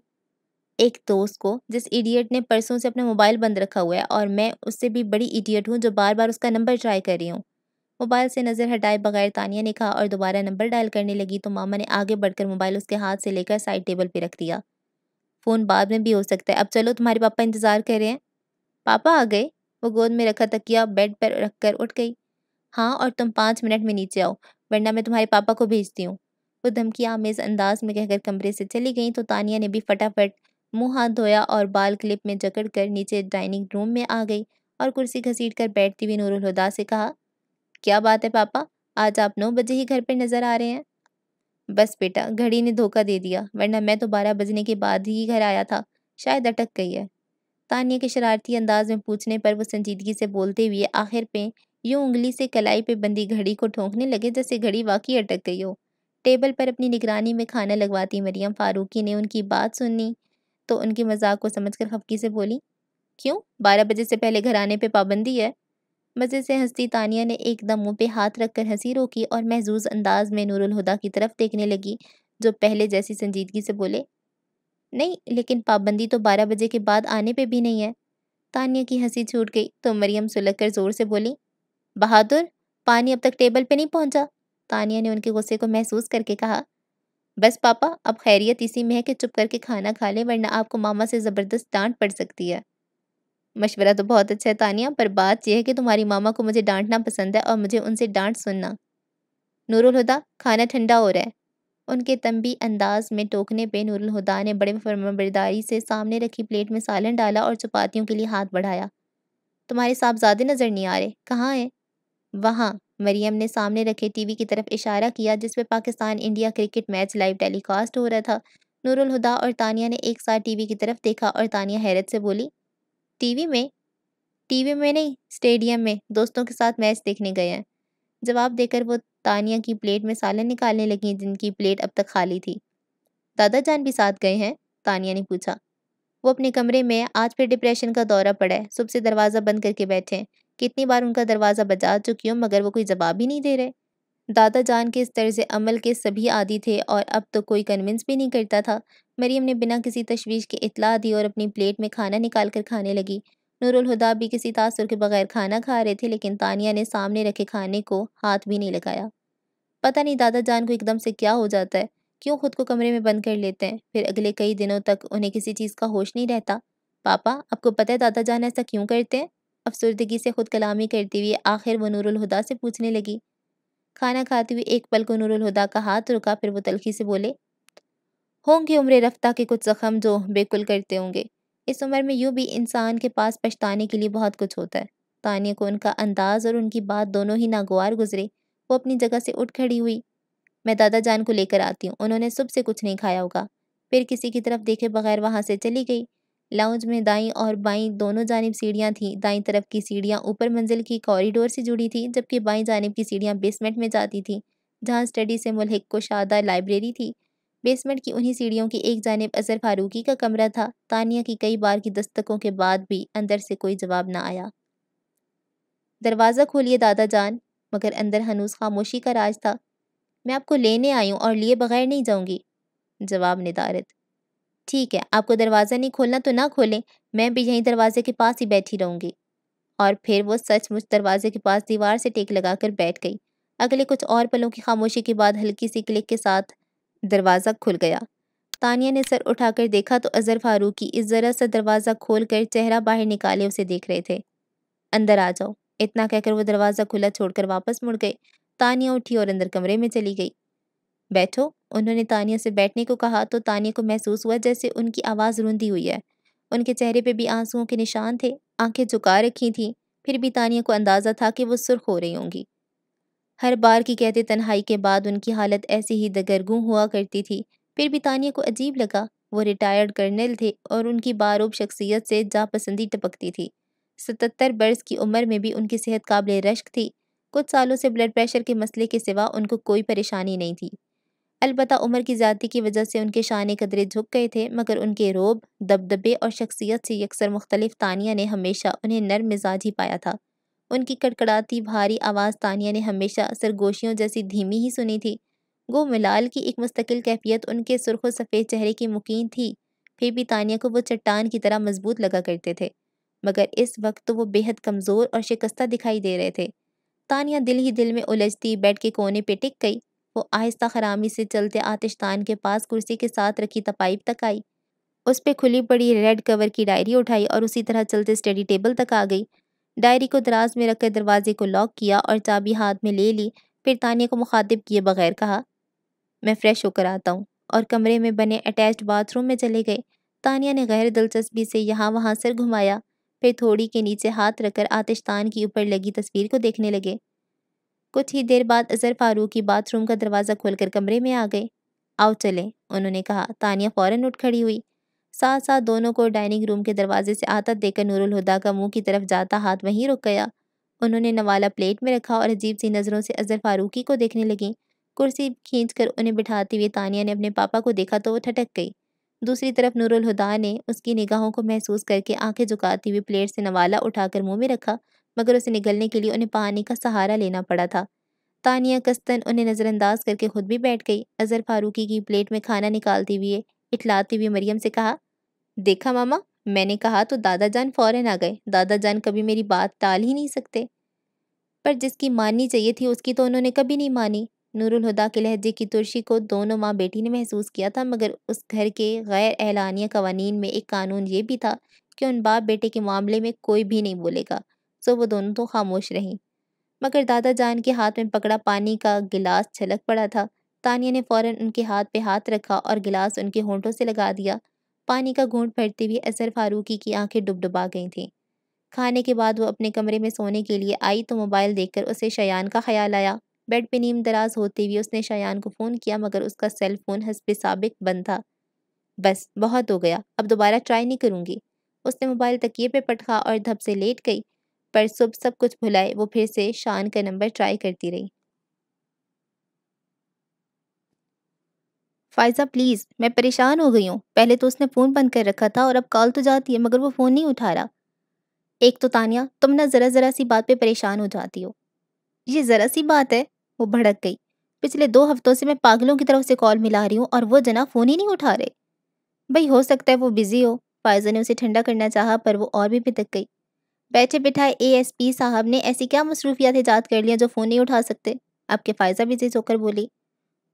ایک دوست کو، جس ایڈیٹ نے پرسوں سے اپنا موبائل بند رکھا ہوا ہے، اور میں اس سے بھی بڑی ایڈیٹ ہوں جو بار بار اس کا نمبر ٹرائی کر رہی ہوں۔ موبائل سے نظر ہٹائے بغیر تانیہ نے کہا اور دوبارہ نمبر ڈائل کرنے لگی تو ماما نے آگے بڑھ کر موبائل اس کے ہاتھ سے لے کر سائڈ ٹیبل پہ رکھ دیا۔ فون بعد میں بھی ہو سکتا ہے، اب چلو تمہارے پاپا انتظار کر رہے ہیں۔ پاپا آ گئے؟ وہ گود میں رکھا تکیہ بیڈ پر رکھ کر اٹھ گئی۔ ہاں، اور تم 5 منٹ میں نیچے آؤ ورنہ میں تمہارے پاپا کو بھیجتی ہوں۔ وہ دھمکی آمیز انداز میں کہہ کر کمرے سے چلی گئیں تو تانیہ نے بھی فٹافٹ منہ ہاتھ دھویا اور بال کلپ میں جکڑ کر نیچے ڈائننگ روم میں آ گئی اور کرسی گھسیٹ کر بیٹھتی ہوئی نور الہدیٰ سے کہا، کیا بات ہے پاپا؟ آج آپ 9 بجے ہی گھر پر نظر آ رہے ہیں؟ بس بیٹا، گھڑی نے دھوکہ دے دیا ورنہ میں تو 12 بجنے کے بعد ہی گھر آیا تھا، شاید اٹک گئی ہے۔ تانیہ کے شرارتی انداز میں پوچھنے پر وہ سنجیدگی سے بولتے ہوئے آخر پہ یوں انگلی سے کلائی پہ بندی گھڑی کو ٹھونکنے لگے جیسے گھڑی واقعی اٹک گئی ہو۔ ٹیبل پر اپنی نگرانی میں کھانا لگواتی مریم فاروقی نے ان کی بات سنی تو ان کے مذاق کو سمجھ کر خفگی سے بولی، کیوں 12 بجے سے پہلے گھر آنے پہ پابندی ہے؟ مزے سے ہنستی تانیہ نے ایک دم منہ پہ ہاتھ رکھ کر ہنسی روکی اور محظوظ انداز میں نور الہدیٰ کی طرف دیکھنے لگی جو پہلے جیسی سنجیدگی سے بولے، نہیں لیکن پابندی تو 12 بجے کے بعد آنے پہ بھی نہیں ہے۔ تانیہ کی ہنسی چھوٹ گئی تو مریم سلگ کر زور سے بولی، بہادر، پانی اب تک ٹیبل پہ نہیں پہنچا؟ تانیہ نے ان کے غصے کو محسوس کر کے کہا، بس پاپا، اب خیریت اسی میں ہے کہ چپ کر کے کھانا کھا لیں ورنہ آپ کو ماما سے زبردست ڈانٹ پڑ سکتی ہے۔ مشورہ تو بہت اچھا ہے تانیہ، پر بات یہ ہے کہ تمہاری ماما کو مجھے ڈانٹنا پسند ہے اور مجھے ان سے ڈانٹ سننا۔ نور الہدیٰ، کھانا ٹھنڈا ہو رہا ہے۔ ان کے تنبیہ انداز میں ٹوکنے پہ نور الہدیٰ نے بڑے فرمانبرداری سے سامنے رکھی پلیٹ میں سالن ڈالا اور چپاتیوں کے لیے ہاتھ بڑھایا۔ تمہارے صاحبزادے نظر نہیں آ رہے، کہاں ہیں؟ وہاں۔ مریم نے سامنے رکھے ٹی وی کی طرف اشارہ کیا جس پہ Pakistan India cricket match live telecast ہو رہا تھا۔ نور الہدیٰ اور تانیہ نے ایک ساتھ ٹی وی کی طرف دیکھا اور تانیہ حیرت سے بولی، ٹی وی میں؟ ٹی وی میں نہیں، اسٹیڈیم میں، دوستوں کے ساتھ میچ دیکھنے گئے ہیں۔ جواب دے کر وہ تانیہ کی پلیٹ میں سالن نکالنے لگیں جن کی پلیٹ اب تک خالی تھی۔ دادا جان بھی ساتھ گئے ہیں؟ تانیہ نے پوچھا۔ وہ اپنے کمرے میں، آج پھر ڈپریشن کا دورہ پڑا ہے، صبح سے دروازہ بند کر کے بیٹھے ہیں، کتنی بار ان کا دروازہ بجا چکی ہوں مگر وہ کوئی جواب ہی نہیں دے رہے۔ دادا جان کے اس طرز عمل کے سبھی عادی تھے اور اب تو کوئی کنونس بھی نہیں کرتا تھا۔ مریم نے بنا کسی تشویش کے اطلاع دی اور اپنی پلیٹ میں کھانا نکال کر کھانے لگی۔ نور الہدیٰ بھی کسی تاثر کے بغیر کھانا کھا رہے تھے لیکن تانیہ نے سامنے رکھے کھانے کو ہاتھ بھی نہیں لگایا۔ پتہ نہیں دادا جان کو ایک دم سے کیا ہو جاتا ہے، کیوں خود کو کمرے میں بند کر لیتے ہیں، پھر اگلے کئی دنوں تک انہیں کسی چیز کا ہوش نہیں رہتا۔ پاپا، آپ کو پتہ ہے دادا جان ایسا کیوں کرتے ہیں؟ افسردگی سے خود کلامی کرتی ہوئی آخر وہ نور الہدیٰ سے پوچھنے لگی۔ کھانا کھاتے ہوئے ایک پل کو نور الہدا کا ہاتھ رکا، پھر وہ تلخی سے بولے، ہوں گے عمر رفتہ کے کچھ زخم جو بالکل کرتے ہوں گے۔ اس عمر میں یوں بھی انسان کے پاس پچھتانے کے لیے بہت کچھ ہوتا ہے۔ تانیہ کو ان کا انداز اور ان کی بات دونوں ہی ناگوار گزرے۔ وہ اپنی جگہ سے اٹھ کھڑی ہوئی۔ میں دادا جان کو لے کر آتی ہوں، انہوں نے صبح سے کچھ نہیں کھایا ہوگا۔ پھر کسی کی طرف دیکھے بغیر وہاں سے چلی گئی۔ لاؤنج میں دائیں اور بائیں دونوں جانب سیڑھیاں تھیں۔ دائیں طرف کی سیڑھیاں اوپر منزل کی کوریڈور سے جڑی تھیں، جبکہ بائیں جانب کی سیڑھیاں بیسمنٹ میں جاتی تھیں، جہاں اسٹڈی سے ملحق کشادہ لائبریری تھی۔ بیسمنٹ کی انہی سیڑھیوں کی ایک جانب اظہر فاروقی کا کمرہ تھا۔ تانیہ کی کئی بار کی دستکوں کے بعد بھی اندر سے کوئی جواب نہ آیا۔ دروازہ کھولیے دادا جان، مگر اندر ہنوز خاموشی کا راج تھا۔ میں آپ کو لینے آئی ہوں اور لیے بغیر نہیں جاؤں گی۔ جواب ندارت۔ ٹھیک ہے، آپ کو دروازہ نہیں کھولنا تو نہ کھولیں، میں بھی یہیں دروازے کے پاس ہی بیٹھی رہوں گی۔ اور پھر وہ سچ مچ دروازے کے پاس دیوار سے ٹیک لگا کر بیٹھ گئی۔ اگلے کچھ اور پلوں کی خاموشی کے بعد ہلکی سی کلک کے ساتھ دروازہ کھل گیا۔ تانیہ نے سر اٹھا کر دیکھا تو اظہر فاروقی اس ذرا سا دروازہ کھول کر چہرہ باہر نکالے اسے دیکھ رہے تھے۔ اندر آ جاؤ، اتنا کہہ کر وہ دروازہ کھلا چھوڑ کر واپس مڑ گئے۔ تانیہ اٹھی اور اندر کمرے میں چلی گئی۔ بیٹھو، انہوں نے تانیہ سے بیٹھنے کو کہا تو تانیہ کو محسوس ہوا جیسے ان کی آواز روندی ہوئی ہے۔ ان کے چہرے پہ بھی آنسوؤں کے نشان تھے، آنکھیں جھکا رکھی تھیں، پھر بھی تانیہ کو اندازہ تھا کہ وہ سرخ ہو رہی ہوں گی۔ ہر بار کی کہتے تنہائی کے بعد ان کی حالت ایسی ہی دگرگوں ہوا کرتی تھی۔ پھر بھی تانیہ کو عجیب لگا، وہ ریٹائرڈ کرنل تھے اور ان کی باروب شخصیت سے جاں پسندی ٹپکتی تھی۔ 77 برس کی عمر میں بھی ان کی صحت قابل رشک تھی۔ کچھ سالوں سے بلڈ پریشر کے مسئلے کے سوا ان کو کوئی پریشانی نہیں تھی۔ البتہ عمر کی زیادتی کی وجہ سے ان کے شانے قدرے جھک گئے تھے، مگر ان کے روب، دبدبے اور شخصیت سے یکسر مختلف تانیہ نے ہمیشہ انہیں نرم مزاج ہی پایا تھا۔ ان کی کڑکڑاتی بھاری آواز تانیہ نے ہمیشہ سرگوشیوں جیسی دھیمی ہی سنی تھی۔ گو ملال کی ایک مستقل کیفیت ان کے سرخ و سفید چہرے کی مکین تھی، پھر بھی تانیہ کو وہ چٹان کی طرح مضبوط لگا کرتے تھے، مگر اس وقت تو وہ بے حد کمزور اور شکستہ دکھائی دے رہے تھے۔ تانیہ دل ہی دل میں الجھتی بیڈ کے کونے پہ ٹک گئی۔ وہ آہستہ خرامی سے چلتے آتشدان کے پاس کرسی کے ساتھ رکھی تپائپ تک آئی، اس پہ کھلی پڑی ریڈ کور کی ڈائری اٹھائی اور اسی طرح چلتے اسٹڈی ٹیبل تک آ گئی۔ ڈائری کو دراز میں رکھ کر دروازے کو لاک کیا اور چابی ہاتھ میں لے لی، پھر تانیہ کو مخاطب کیے بغیر کہا، میں فریش ہو کر آتا ہوں، اور کمرے میں بنے اٹیچڈ باتھ روم میں چلے گئے۔ تانیہ نے غیر دلچسپی سے یہاں وہاں سر گھمایا، پھر تھوڑی کے نیچے ہاتھ رکھ کر آتشدان کی اوپر لگی تصویر کو دیکھنے لگے۔ کچھ ہی دیر بعد اظہر فاروقی باتھ روم کا دروازہ کھول کر کمرے میں آ گئے۔ آؤ چلیں، انہوں نے کہا۔ تانیہ فوراً اٹھ کھڑی ہوئی۔ ساتھ ساتھ دونوں کو ڈائننگ روم کے دروازے سے آتا دیکھ کر نور الہدا کا منہ کی طرف جاتا ہاتھ وہیں رک گیا۔ انہوں نے نوالہ پلیٹ میں رکھا اور عجیب سی نظروں سے اظہر فاروقی کو دیکھنے لگیں۔ کرسی کھینچ کر انہیں بٹھاتے ہوئے تانیہ نے اپنے پاپا کو دیکھا تو وہ ٹھٹک گئی۔ دوسری طرف نور الہدا نے اس کی نگاہوں کو محسوس کر کے آنکھیں جھکاتی ہوئی پلیٹ سے نوالہ اٹھا کر منہ میں رکھا، مگر اسے نگلنے کے لیے انہیں پانی کا سہارا لینا پڑا تھا۔ تانیہ قصداً انہیں نظر انداز کر کے خود بھی بیٹھ گئی۔ اظہر فاروقی کی پلیٹ میں کھانا نکالتے ہوئے اٹھلاتے ہوئے مریم سے کہا، دیکھا ماما، میں نے کہا تو دادا جان فوراً آ گئے۔ دادا جان کبھی میری بات ٹال ہی نہیں سکتے، پر جس کی ماننی چاہیے تھی اس کی تو انہوں نے کبھی نہیں مانی۔ نور الہدا کے لہجے کی ترشی کو دونوں ماں بیٹی نے محسوس کیا تھا، مگر اس گھر کے غیر اعلانیہ قوانین میں ایک قانون یہ بھی تھا کہ ان باپ بیٹے کے معاملے میں کوئی بھی نہیں بولے گا، سو وہ دونوں تو خاموش رہیں۔ مگر دادا جان کے ہاتھ میں پکڑا پانی کا گلاس چھلک پڑا تھا۔ تانیہ نے فوراً ان کے ہاتھ پہ ہاتھ رکھا اور گلاس ان کے ہونٹوں سے لگا دیا۔ پانی کا گھونٹ بھرتے ہوئے اظہر فاروقی کی آنکھیں ڈبڈبا گئی تھیں۔ کھانے کے بعد وہ اپنے کمرے میں سونے کے لیے آئی تو موبائل دیکھ کر اسے شایان کا خیال آیا۔ بیڈ پہ نیم دراز ہوتے ہوئے اس نے شایان کو فون کیا، مگر اس کا سیل فون حسب سابق بند تھا۔ بس بہت ہو گیا، اب دوبارہ ٹرائی نہیں کروں گی۔ اس نے موبائل تکیے پہ پٹکا اور دھپ سے لیٹ گئی، پر صبح سب کچھ بھلائے وہ پھر سے شان کا نمبر ٹرائی کرتی رہی۔ فائزہ پلیز، میں پریشان ہو گئی ہوں۔ پہلے تو اس نے فون بند کر رکھا تھا اور اب کال تو جاتی ہے مگر وہ فون نہیں اٹھا رہا۔ ایک تو تانیہ، تم نہ ذرا سی بات پہ پریشان ہو جاتی ہو۔ یہ ذرا سی بات ہے؟ وہ بھڑک گئی۔ پچھلے 2 ہفتوں سے میں پاگلوں کی طرف سے کال ملا رہی ہوں اور وہ جناب فون ہی نہیں اٹھا رہے۔ بھئی ہو سکتا ہے وہ بزی ہو۔ فائزہ نے اسے ٹھنڈا کرنا چاہا پر وہ اور بھی بھٹک گئی۔ بیٹھے بٹھائے اے ایس پی صاحب نے ایسی کیا مصروفیات ایجاد کر لیا جو فون نہیں اٹھا سکتے؟ اب کے فائزہ بھی تیز ہو کر بولی۔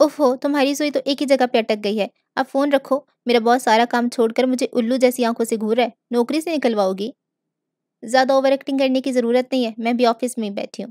اف ہو، تمہاری سوئی تو ایک ہی جگہ پہ اٹک گئی ہے۔ اب فون رکھو، میرا باس سارا کام چھوڑ کر مجھے الو جیسی آنکھوں سے گھور رہا ہے، نوکری سے نکلواؤ گی؟ زیادہ اوور ایکٹنگ کرنے کی ضرورت نہیں ہے، میں بھی آفس میں ہی بیٹھی ہوں۔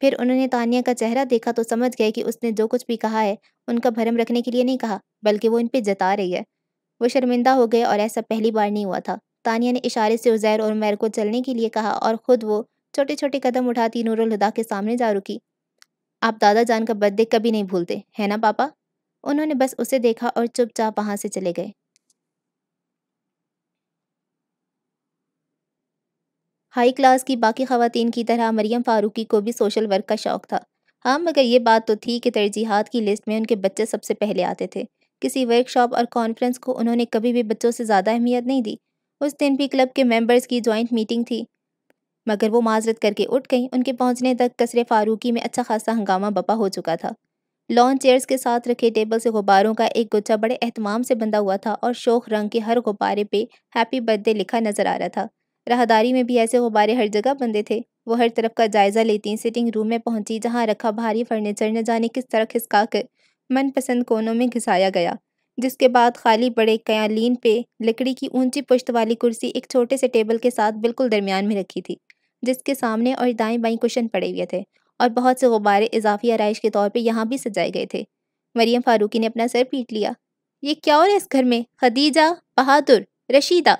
پھر انہوں نے تانیہ کا چہرہ دیکھا تو سمجھ گئے کہ اس نے جو کچھ بھی کہا ہے ان کا بھرم رکھنے کے لیے نہیں کہا، بلکہ وہ ان پہ جتا رہی ہے۔ وہ شرمندہ ہو گئے اور ایسا پہلی بار نہیں ہوا تھا۔ تانیہ نے اشارے سے عزیر اور عمیر کو چلنے کے لیے کہا اور خود وہ چھوٹے چھوٹے قدم اٹھاتی نور الہدیٰ کے سامنے جا رکی۔ آپ دادا جان کا برتھ ڈے کبھی نہیں بھولتے، ہے نا پاپا؟ انہوں نے بس اسے دیکھا اور چپ چاپ وہاں سے چلے گئے۔ ہائی کلاس کی باقی خواتین کی طرح مریم فاروقی کو بھی سوشل ورک کا شوق تھا۔ ہاں، مگر یہ بات تو تھی کہ ترجیحات کی لسٹ میں ان کے بچے سب سے پہلے آتے تھے۔ کسی ورک شاپ اور کانفرنس کو انہوں نے کبھی بھی بچوں سے زیادہ اہمیت نہیں دی۔ اس دن بھی کلب کے ممبرز کی جوائنٹ میٹنگ تھی، مگر وہ معذرت کر کے اٹھ گئیں۔ ان کے پہنچنے تک قصر فاروقی میں اچھا خاصا ہنگامہ بپا ہو چکا تھا۔ لان چیئرز کے ساتھ رکھے ٹیبل سے غباروں کا ایک گچھا بڑے اہتمام سے بندھا ہوا تھا اور شوخ رنگ کے ہر غبارے پہ ہیپی برتھ ڈے لکھا نظر آ رہا تھا۔ راہداری میں بھی ایسے غبارے ہر جگہ بندھے تھے۔ وہ ہر طرف کا جائزہ لیتی سٹنگ روم میں پہنچی، جہاں رکھا بھاری فرنیچر نہ جانے کس طرح کھسکا کر من پسند کونوں میں گھسایا گیا، جس کے بعد خالی بڑے قالین پہ لکڑی کی اونچی پشت والی کرسی ایک چھوٹے سے ٹیبل کے ساتھ بالکل درمیان میں رکھی تھی، جس کے سامنے اور دائیں بائیں کشن پڑے ہوئے تھے اور بہت سے غبارے اضافی آرائش کے طور پہ یہاں بھی سجائے گئے تھے۔ مریم فاروقی نے اپنا سر پیٹ لیا۔ یہ کیا ہو رہا ہے اس گھر میں؟ خدیجہ، بہادر، رشیدہ!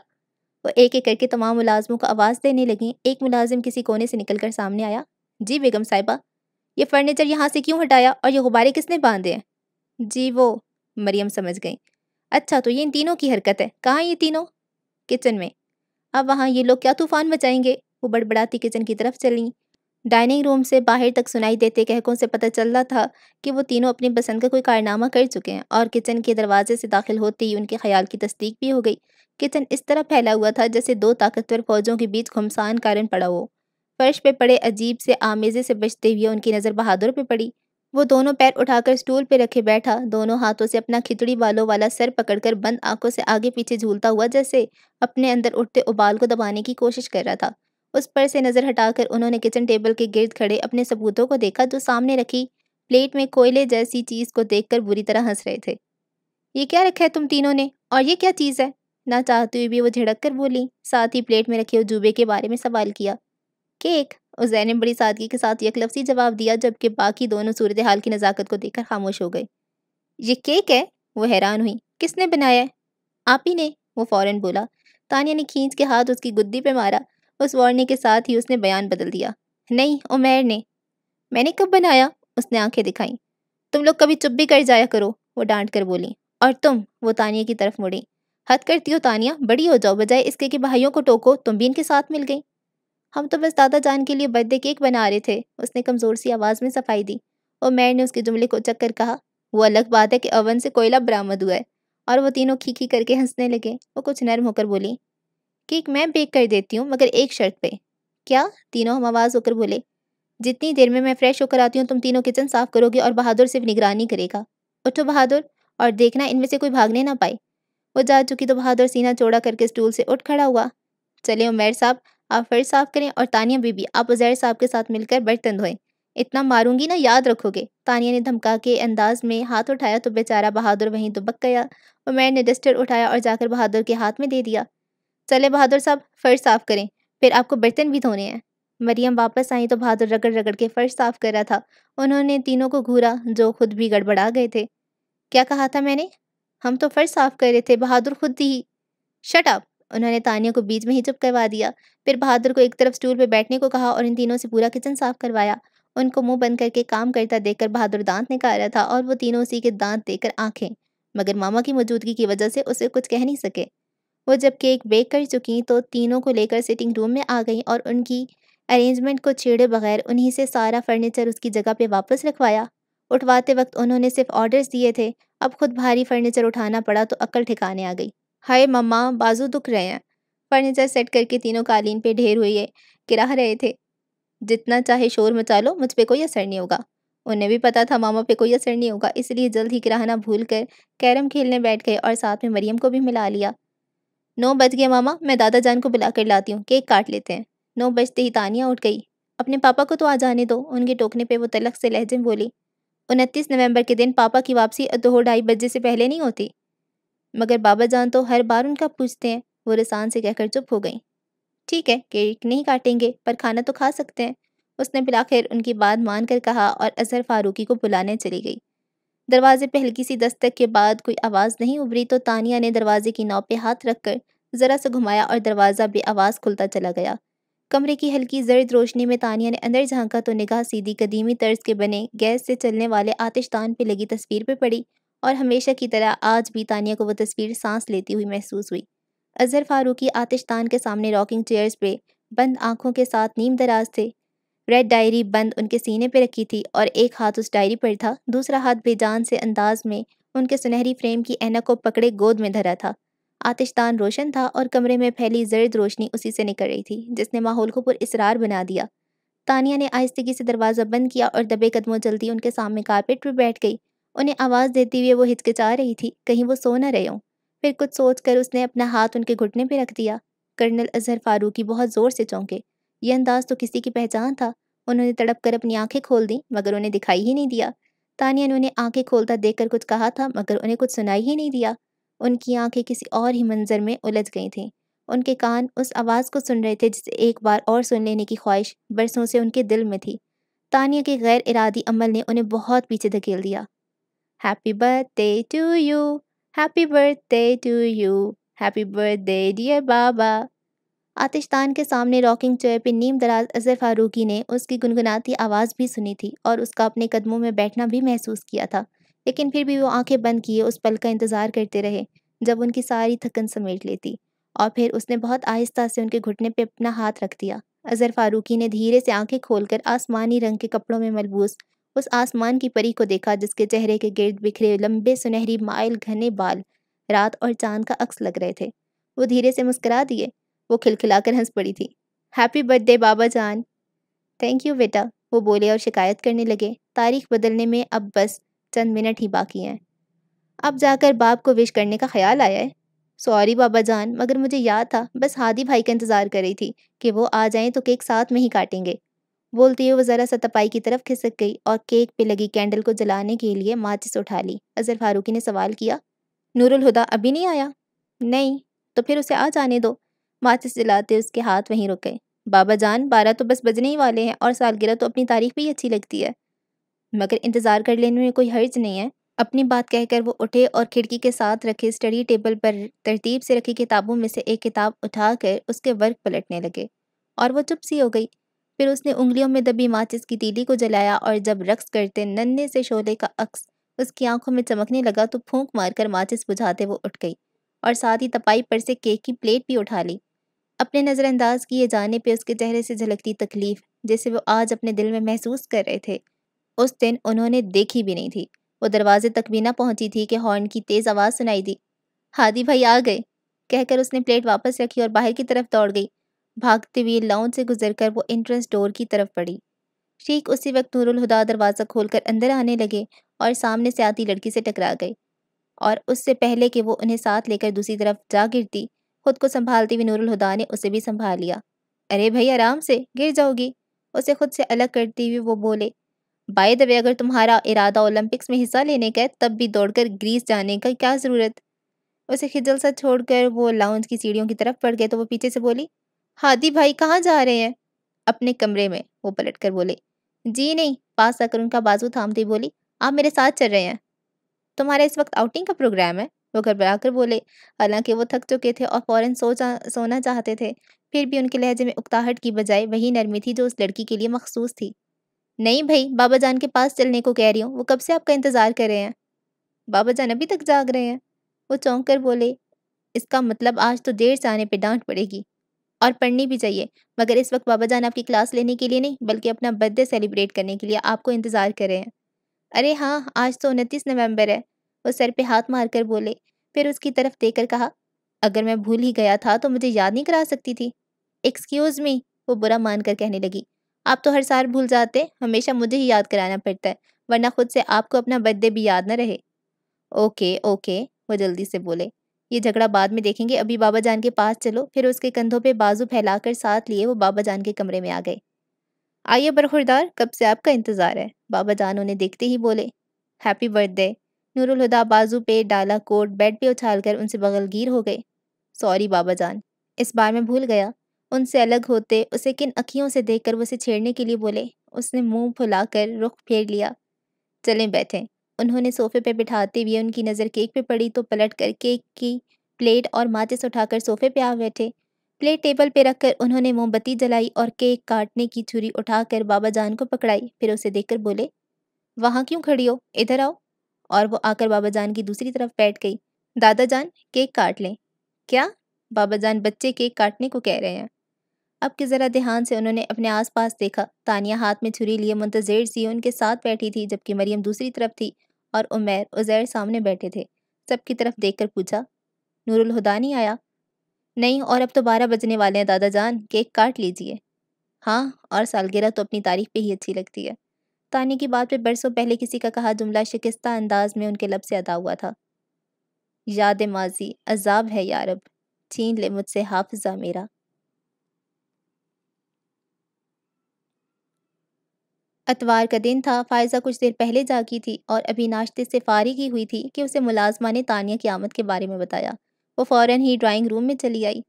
وہ ایک ایک کر کے تمام ملازموں کو آواز دینے لگیں۔ ایک ملازم کسی کونے سے نکل کر سامنے آیا۔ جی بیگم صاحبہ، یہ فرنیچر یہاں سے کیوں ہٹایا اور یہ غبارے کس نے باندھے ہیں؟ جی وہ، مریم سمجھ گئیں۔ اچھا، تو یہ ان تینوں کی حرکت ہے۔ کہاں یہ تینوں؟ کچن میں۔ اب وہاں یہ لوگ کیا طوفان مچائیں گے؟ وہ بڑبڑاتی کچن کی طرف چلیں۔ ڈائننگ روم سے باہر تک سنائی دیتے کہکوں سے پتہ چل رہا تھا کہ وہ تینوں اپنی پسند کا کوئی کارنامہ کر چکے ہیں، اور کچن کے دروازے سے داخل ہوتے ہی ان کے خیال کی تصدیق بھی ہو گئی۔ کچن اس طرح پھیلا ہوا تھا جیسے دو طاقتور فوجوں کے بیچ گھمسان کارن پڑا ہو۔ فرش پہ پڑے عجیب سے آمیزے سے بچتے ہوئے ان کی نظر بہادر پہ پڑی۔ وہ دونوں پیر اٹھا کر اسٹول پہ رکھے بیٹھا، دونوں ہاتھوں سے اپنا کھچڑی بالوں والا سر پکڑ کر بند آنکھوں سے آگے پیچھے جھولتا ہوا جیسے اپنے اندر اٹھتے ابال کو دبانے کی کوشش کر رہا تھا۔ اس پر سے نظر ہٹا کر انہوں نے کچن ٹیبل کے گرد کھڑے اپنے ثبوتوں کو دیکھا، جو سامنے رکھی پلیٹ میں کوئلے جیسی چیز کو دیکھ کر بری طرح ہنس رہے تھے۔ یہ کیا رکھا ہے تم تینوں نے؟ اور یہ کیا چیز ہے؟ نہ چاہتے ہوئے بھی وہ جھڑک کر بولی، ساتھ ہی پلیٹ میں رکھے عجوبے کے بارے میں سوال کیا۔ کیک، عزیر نے بڑی سادگی کے ساتھ یک لفظی جواب دیا، جبکہ باقی دونوں صورتحال کی نزاکت کو دیکھ کر خاموش ہو گئے۔ یہ کیک ہے؟ وہ حیران ہوئی۔ کس نے بنایا ہے؟ آپ ہی نے، وہ فوراً بولا۔ تانیہ نے کھینچ کے ہاتھ اس کی گدی پہ مارا۔ اس وارننگ کے ساتھ ہی اس نے بیان بدل دیا۔ نہیں، عمیر نے۔ میں نے کب بنایا؟ اس نے آنکھیں دکھائیں۔ تم لوگ کبھی چپ بھی کر جایا کرو، وہ ڈانٹ کر بولی۔ اور تم، وہ تانیہ کی طرف مڑی۔ حد کرتی ہو تانیہ، بڑی ہو جاؤ، بجائے اس کے کہ بھائیوں کو ٹوکو، تم بھی ان کے ساتھ مل گئی۔ ہم تو بس دادا جان کے لیے برتھ ڈے کیک بنا رہے تھے، اس نے کمزور سی آواز میں صفائی دی۔ عمیر نے اس کے جملے کو اچک کر کہا، وہ الگ بات ہے کہ اوون سے کوئلہ برآمد ہوا ہے۔ اور وہ تینوں کھیکھی کر کے ہنسنے لگے۔ وہ کچھ نرم ہو کر بولی، کیک میں بیک کر دیتی ہوں، مگر ایک شرط پہ۔ کیا؟ تینوں ہم آواز ہو کر بولے۔ جتنی دیر میں فریش ہو کر آتی ہوں تم تینوں کچن صاف کرو گے اور بہادر صرف نگرانی کرے گا۔ اٹھو بہادر، اور دیکھنا ان میں سے کوئی بھاگنے نہ پائے۔ وہ جا چکی تو بہادر سینہ چوڑا کر کے اسٹول سے اٹھ کھڑا ہوا۔ چلیں عمیر صاحب، آپ فرش صاف کریں، اور تانیہ بی بی آپ عزیر صاحب کے ساتھ مل کر برتن دھوئیں۔ اتنا ماروں گی نا، یاد رکھو گے۔ تانیہ نے دھمکا کے انداز میں ہاتھ اٹھایا تو بیچارہ بہادر وہیں دبک گیا۔ عمیر نے ڈسٹر اٹھایا اور جا کر بہادر کے ہاتھ میں دے دیا۔ چلے بہادر صاحب، فرش صاف کریں، پھر آپ کو برتن بھی دھونے ہیں۔ مریم واپس آئیں تو بہادر رگڑ رگڑ کے فرش صاف کر رہا تھا۔ انہوں نے تینوں کو گھورا، جو خود بھی گڑبڑا گئے تھے۔ کیا کہا تھا میں نے؟ ہم تو فرش صاف کر رہے تھے، بہادر خود ہی۔ Shut up! انہوں نے تانیہ کو بیچ میں ہی چپ کروا دیا۔ پھر بہادر کو ایک طرف اسٹول پہ بیٹھنے کو کہا اور ان تینوں سے پورا کچن صاف کروایا۔ ان کو منہ بند کر کے کام کرتا دیکھ کر بہادر دانت نکال رہا تھا، اور وہ تینوں اسی کے دانت دیکھ کر آنکھیں، مگر ماما کی موجودگی کی وجہ سے اسے کچھ کہہ نہیں سکے۔ وہ جب کیک بیک کر چکیں تو تینوں کو لے کر سٹنگ روم میں آ گئیں اور ان کی ارینجمنٹ کو چھیڑے بغیر انہی سے سارا فرنیچر اس کی جگہ پہ واپس رکھوایا۔ اٹھواتے وقت انہوں نے صرف آرڈرز دیے تھے، اب خود بھاری فرنیچر اٹھانا پڑا تو عقل ٹھکانے آ گئی۔ ہائے مما، بازو دکھ رہے ہیں۔ فرنیچر سیٹ کر کے تینوں قالین پہ ڈھیر ہوئے گرا رہے تھے۔ جتنا چاہے شور مچا لو، مجھ پہ کوئی اثر نہیں ہوگا۔ انہیں بھی پتا تھا ماما پہ کوئی اثر نہیں ہوگا، اس لیے جلد ہی گراہنا بھول کر کیرم کھیلنے بیٹھ گئے اور ساتھ میں مریم کو بھی ملا لیا۔ 9 بج گئے ماما، میں دادا جان کو بلا کر لاتی ہوں، کیک کاٹ لیتے ہیں۔ 9 بجتے ہی تانیہ اٹھ گئی۔ اپنے پاپا کو تو آ جانے دو، ان کے ٹوکنے پہ وہ تلخ سے لہجے میں بولی۔ 29 نومبر کے دن پاپا کی واپسی 2:30 بجے سے پہلے نہیں ہوتی۔ مگر بابا جان تو ہر بار ان کا پوچھتے ہیں، وہ رسان سے کہہ کر چپ ہو گئیں۔ ٹھیک ہے، کیک نہیں کاٹیں گے، پر کھانا تو کھا سکتے ہیں۔ اس نے بالآخر ان کی بات مان کر کہا اور اظہر فاروقی کو بلانے چلی گئی۔ دروازے پہ ہلکی سی دستک کے بعد کوئی آواز نہیں ابھری تو تانیہ نے دروازے کی نوک پہ ہاتھ رکھ کر ذرا سا گھمایا اور دروازہ بے آواز کھلتا چلا گیا۔ کمرے کی ہلکی زرد روشنی میں تانیہ نے اندر جھانکا تو نگاہ سیدھی قدیمی طرز کے بنے گیس سے چلنے والے آتش دان پہ لگی تصویر پہ پڑی، اور ہمیشہ کی طرح آج بھی تانیہ کو وہ تصویر سانس لیتی ہوئی محسوس ہوئی۔ اظہر فاروقی آتش دان کے سامنے راکنگ چیئرز پہ بند آنکھوں کے ساتھ نیم دراز تھے۔ ریڈ ڈائری بند ان کے سینے پہ رکھی تھی اور ایک ہاتھ اس ڈائری پر تھا، دوسرا ہاتھ بے جان سے انداز میں ان کے سنہری فریم کی اینک کو پکڑے گود میں دھرا تھا۔ آتش دان روشن تھا اور کمرے میں پھیلی زرد روشنی اسی سے نکل رہی تھی، جس نے ماحول کو پر اسرار بنا دیا۔ تانیہ نے آہستگی سے دروازہ بند کیا اور دبے قدموں چلتی ان کے سامنے کارپیٹ پہ بیٹھ گئی۔ انہیں آواز دیتے ہوئے وہ ہچکچا رہی تھی، کہیں وہ سو نہ رہے ہوں۔ پھر کچھ سوچ کر اس نے اپنا ہاتھ ان کے گھٹنے پہ رکھ دیا۔ کرنل اظہر فاروقی بہت زور سے چونکے۔ یہ انداز تو کسی کی پہچان تھا۔ انہوں نے تڑپ کر اپنی آنکھیں کھول دیں مگر انہیں دکھائی ہی نہیں دیا۔ تانیہ نے انہیں آنکھیں کھولتا دیکھ کر کچھ کہا تھا مگر انہیں کچھ سنائی ہی نہیں دیا۔ ان کی آنکھیں کسی اور ہی منظر میں الجھ گئی تھیں۔ ان کے کان اس آواز کو سن رہے تھے جسے ایک بار اور سن لینے کی خواہش برسوں سے ان کے دل میں تھی۔ تانیہ کے غیر ارادی عمل نے انہیں بہت پیچھے دھکیل دیا۔ Happy birthday to you, happy birthday to you, happy birthday dear بابا۔ آتش دان کے سامنے راکنگ چیئر پہ نیم دراز اظہر فاروقی نے اس کی گنگناتی آواز بھی سنی تھی اور اس کا اپنے قدموں میں بیٹھنا بھی محسوس کیا تھا، لیکن پھر بھی وہ آنکھیں بند کیے اس پل کا انتظار کرتے رہے جب ان کی ساری تھکن سمیٹ لیتی، اور پھر اس نے بہت آہستہ سے ان کے گھٹنے پہ اپنا ہاتھ رکھ دیا۔ اظہر فاروقی نے دھیرے سے آنکھیں کھول کر آسمانی رنگ کے کپڑوں میں ملبوس اس آسمان کی پری کو دیکھا جس کے چہرے کے گرد بکھرے لمبے سنہری مائل گھنے بال رات اور چاند کا عکس لگ رہے تھے۔ وہ دھیرے سے مسکرا دیے۔ وہ کھلکھلا کر ہنس پڑی تھی۔ ہیپی برتھ ڈے بابا جان۔ تھینک یو بیٹا، وہ بولے اور شکایت کرنے لگے۔ تاریخ بدلنے میں اب بس چند منٹ ہی باقی ہیں۔ اب جا کر باپ کو وش کرنے کا خیال آیا ہے؟ سوری بابا جان، مگر مجھے یاد تھا، بس ہادی بھائی کا انتظار کر رہی تھی کہ وہ آ جائیں تو کیک ساتھ میں ہی کاٹیں گے۔ بولتی ہوئے وہ ذرا سا تپائی کی طرف کھسک گئی اور کیک پہ لگی کینڈل کو جلانے کے لیے ماچس اٹھا لی۔ اظہر فاروقی نے سوال کیا، نور الہدیٰ ابھی نہیں آیا؟ نہیں، تو پھر اسے آ جانے دو۔ ماچس جلاتے اس کے ہاتھ وہیں رک گئے۔ بابا جان 12 تو بس بجنے ہی والے ہیں اور سالگرہ تو اپنی تاریخ بھی اچھی لگتی ہے، مگر انتظار کر لینے میں کوئی حرج نہیں ہے۔ اپنی بات کہہ کر وہ اٹھے اور کھڑکی کے ساتھ رکھے اسٹڈی ٹیبل پر ترتیب سے رکھی کتابوں میں سے ایک کتاب اٹھا کر اس کے ورق پلٹنے لگے، اور وہ چپ سی ہو گئی۔ پھر اس نے انگلیوں میں دبی ماچس کی تیلی کو جلایا اور جب رقص کرتے ننھے سے شعلے کا عکس اس کی آنکھوں میں چمکنے لگا تو پھونک مار کر ماچس بجھاتے وہ اٹھ گئی اور ساتھ ہی تپائی پر سے کیک کی پلیٹ بھی اٹھا لی۔ اپنے نظر انداز کیے جانے پہ اس کے چہرے سے جھلکتی تکلیف جسے وہ آج اپنے دل میں محسوس کر رہے تھے، اس دن انہوں نے دیکھی بھی نہیں تھی۔ وہ دروازے تک بھی نہ پہنچی تھی کہ ہارن کی تیز آواز سنائی دی۔ ہادی بھائی آ گئے، کہہ کر اس نے پلیٹ واپس رکھی اور باہر کی طرف دوڑ گئی۔ بھاگتے ہوئے لاؤنج سے گزر کر وہ انٹرنس ڈور کی طرف بڑھی۔ ٹھیک اسی وقت نور الہدیٰ دروازہ کھول کر اندر آنے لگے اور سامنے سے آتی لڑکی سے ٹکرا گئے، اور اس سے پہلے کہ وہ انہیں ساتھ لے کر دوسری طرف جا گرتی، خود کو سنبھالتی ہوئی نور الہدیٰ نے اسے بھی سنبھال لیا۔ ارے بھائی آرام سے، گر جاؤ گی۔ اسے خود سے الگ کرتے ہوئے وہ بولے، بائی دا وے اگر تمہارا ارادہ اولمپکس میں حصہ لینے کا ہے تب بھی دوڑ کر گریس جانے کا کیا ضرورت؟ اسے خجل سا چھوڑ کر وہ لاؤنج کی سیڑھیوں کی طرف بڑھ گئے تو وہ پیچھے سے بولی، ہادی بھائی کہاں جا رہے ہیں؟ اپنے کمرے میں، وہ پلٹ کر بولے۔ جی نہیں، پاس آ کر ان کا بازو تھامتے بولی، آپ میرے ساتھ چل رہے ہیں؟ تمہارا اس وقت آؤٹنگ کا پروگرام ہے؟ وہ گھبرا کر بولے، حالانکہ وہ تھک چکے تھے اور فوراً سونا چاہتے تھے، پھر بھی ان کے لہجے میں اکتاہٹ کی بجائے وہی نرمی تھی جو اس لڑکی کے لیے مخصوص تھی۔ نہیں بھائی، بابا جان کے پاس چلنے کو کہہ رہی ہوں، وہ کب سے آپ کا انتظار کر رہے ہیں۔ بابا جان ابھی تک جاگ رہے ہیں؟ وہ چونک کر بولے، اس کا مطلب آج تو دیر سے آنے پہ ڈانٹ پڑے گی، اور پڑھنی بھی چاہیے، مگر اس وقت بابا جان آپ کی کلاس لینے کے لیے نہیں بلکہ اپنا برتھ ڈے سیلیبریٹ کرنے کے لیے آپ کو انتظار کر رہے ہیں۔ ارے ہاں، آج تو 29 نومبر ہے، وہ سر پہ ہاتھ مار کر بولے، پھر اس کی طرف دیکھ کر کہا، اگر میں بھول ہی گیا تھا تو مجھے یاد نہیں کرا سکتی تھی؟ ایکسکیوز می، وہ برا مان کر کہنے لگی، آپ تو ہر سال بھول جاتے، ہمیشہ مجھے ہی یاد کرانا پڑتا ہے، ورنہ خود سے آپ کو اپنا برتھ ڈے بھی یاد نہ رہے۔ اوکے اوکے، وہ جلدی سے بولے، یہ جھگڑا بعد میں دیکھیں گے، ابھی بابا جان کے پاس چلو۔ پھر اس کے کندھوں پہ بازو پھیلا کر ساتھ لیے وہ بابا جان کے کمرے میں آ گئے۔ آئیے برخوردار، کب سے آپ کا انتظار ہے، بابا جان انہیں دیکھتے ہی بولے۔ Happy birthday. Noor Alhuda بازو پہ ڈالا کوٹ بیڈ پہ اچھال کر ان سے بغل گیر ہو گئے۔ سوری بابا جان، اس بار میں بھول گیا۔ ان سے الگ ہوتے اسے کن اکھیوں سے دیکھ کر وہ اسے چھیڑنے کے لیے بولے۔ اس نے منہ پھلا کر رخ پھیر لیا۔ چلیں بیٹھیں۔ انہوں نے صوفے پہ بٹھاتے ہوئے ان کی نظر کیک پہ پڑی تو پلٹ کر کیک کی پلیٹ اور ماچس اٹھا کر صوفے پہ آ بیٹھے۔ پلیٹ ٹیبل پہ رکھ کر انہوں نے موم بتی جلائی اور کیک کاٹنے کی چھری اٹھا کر بابا جان کو پکڑائی، پھر اسے دیکھ کر بولے، وہاں کیوں کھڑی ہو، ادھر آؤ۔ اور وہ آ کر بابا جان کی دوسری طرف بیٹھ گئی۔ دادا جان کیک کاٹ لیں۔ کیا؟ بابا جان بچے کیک کاٹنے کو کہہ رہے ہیں۔ اب کہ ذرا دھیان سے انہوں نے اپنے آس پاس دیکھا، تانیہ ہاتھ میں چھری لیے منتظر سی ان کے ساتھ بیٹھی تھی، جبکہ مریم دوسری طرف تھی اور عزیر سامنے بیٹھے تھے۔ سب کی طرف دیکھ کر پوچھا، نور الہدیٰ نہیں آیا؟ نہیں، اور اب تو 12 بجنے والے ہیں دادا جان، کیک کاٹ لیجئے۔ ہاں، اور سالگرہ تو اپنی تاریخ پہ ہی اچھی لگتی ہے۔ تانیہ کی بات پہ برسوں پہلے کسی کا کہا جملہ شکستہ انداز میں ان کے لب سے ادا ہوا تھا، یاد ماضی عذاب ہے یارب، چھین لے مجھ سے حافظہ میرا۔ اتوار کا دن تھا۔ فائزہ کچھ دیر پہلے جاگی تھی اور ابھی ناشتے سے فارغ ہی ہوئی تھی کہ اسے ملازمہ نے تانیہ کی آمد کے بارے میں بتایا۔ وہ فوراً ہی ڈرائنگ روم میں چلی آئی۔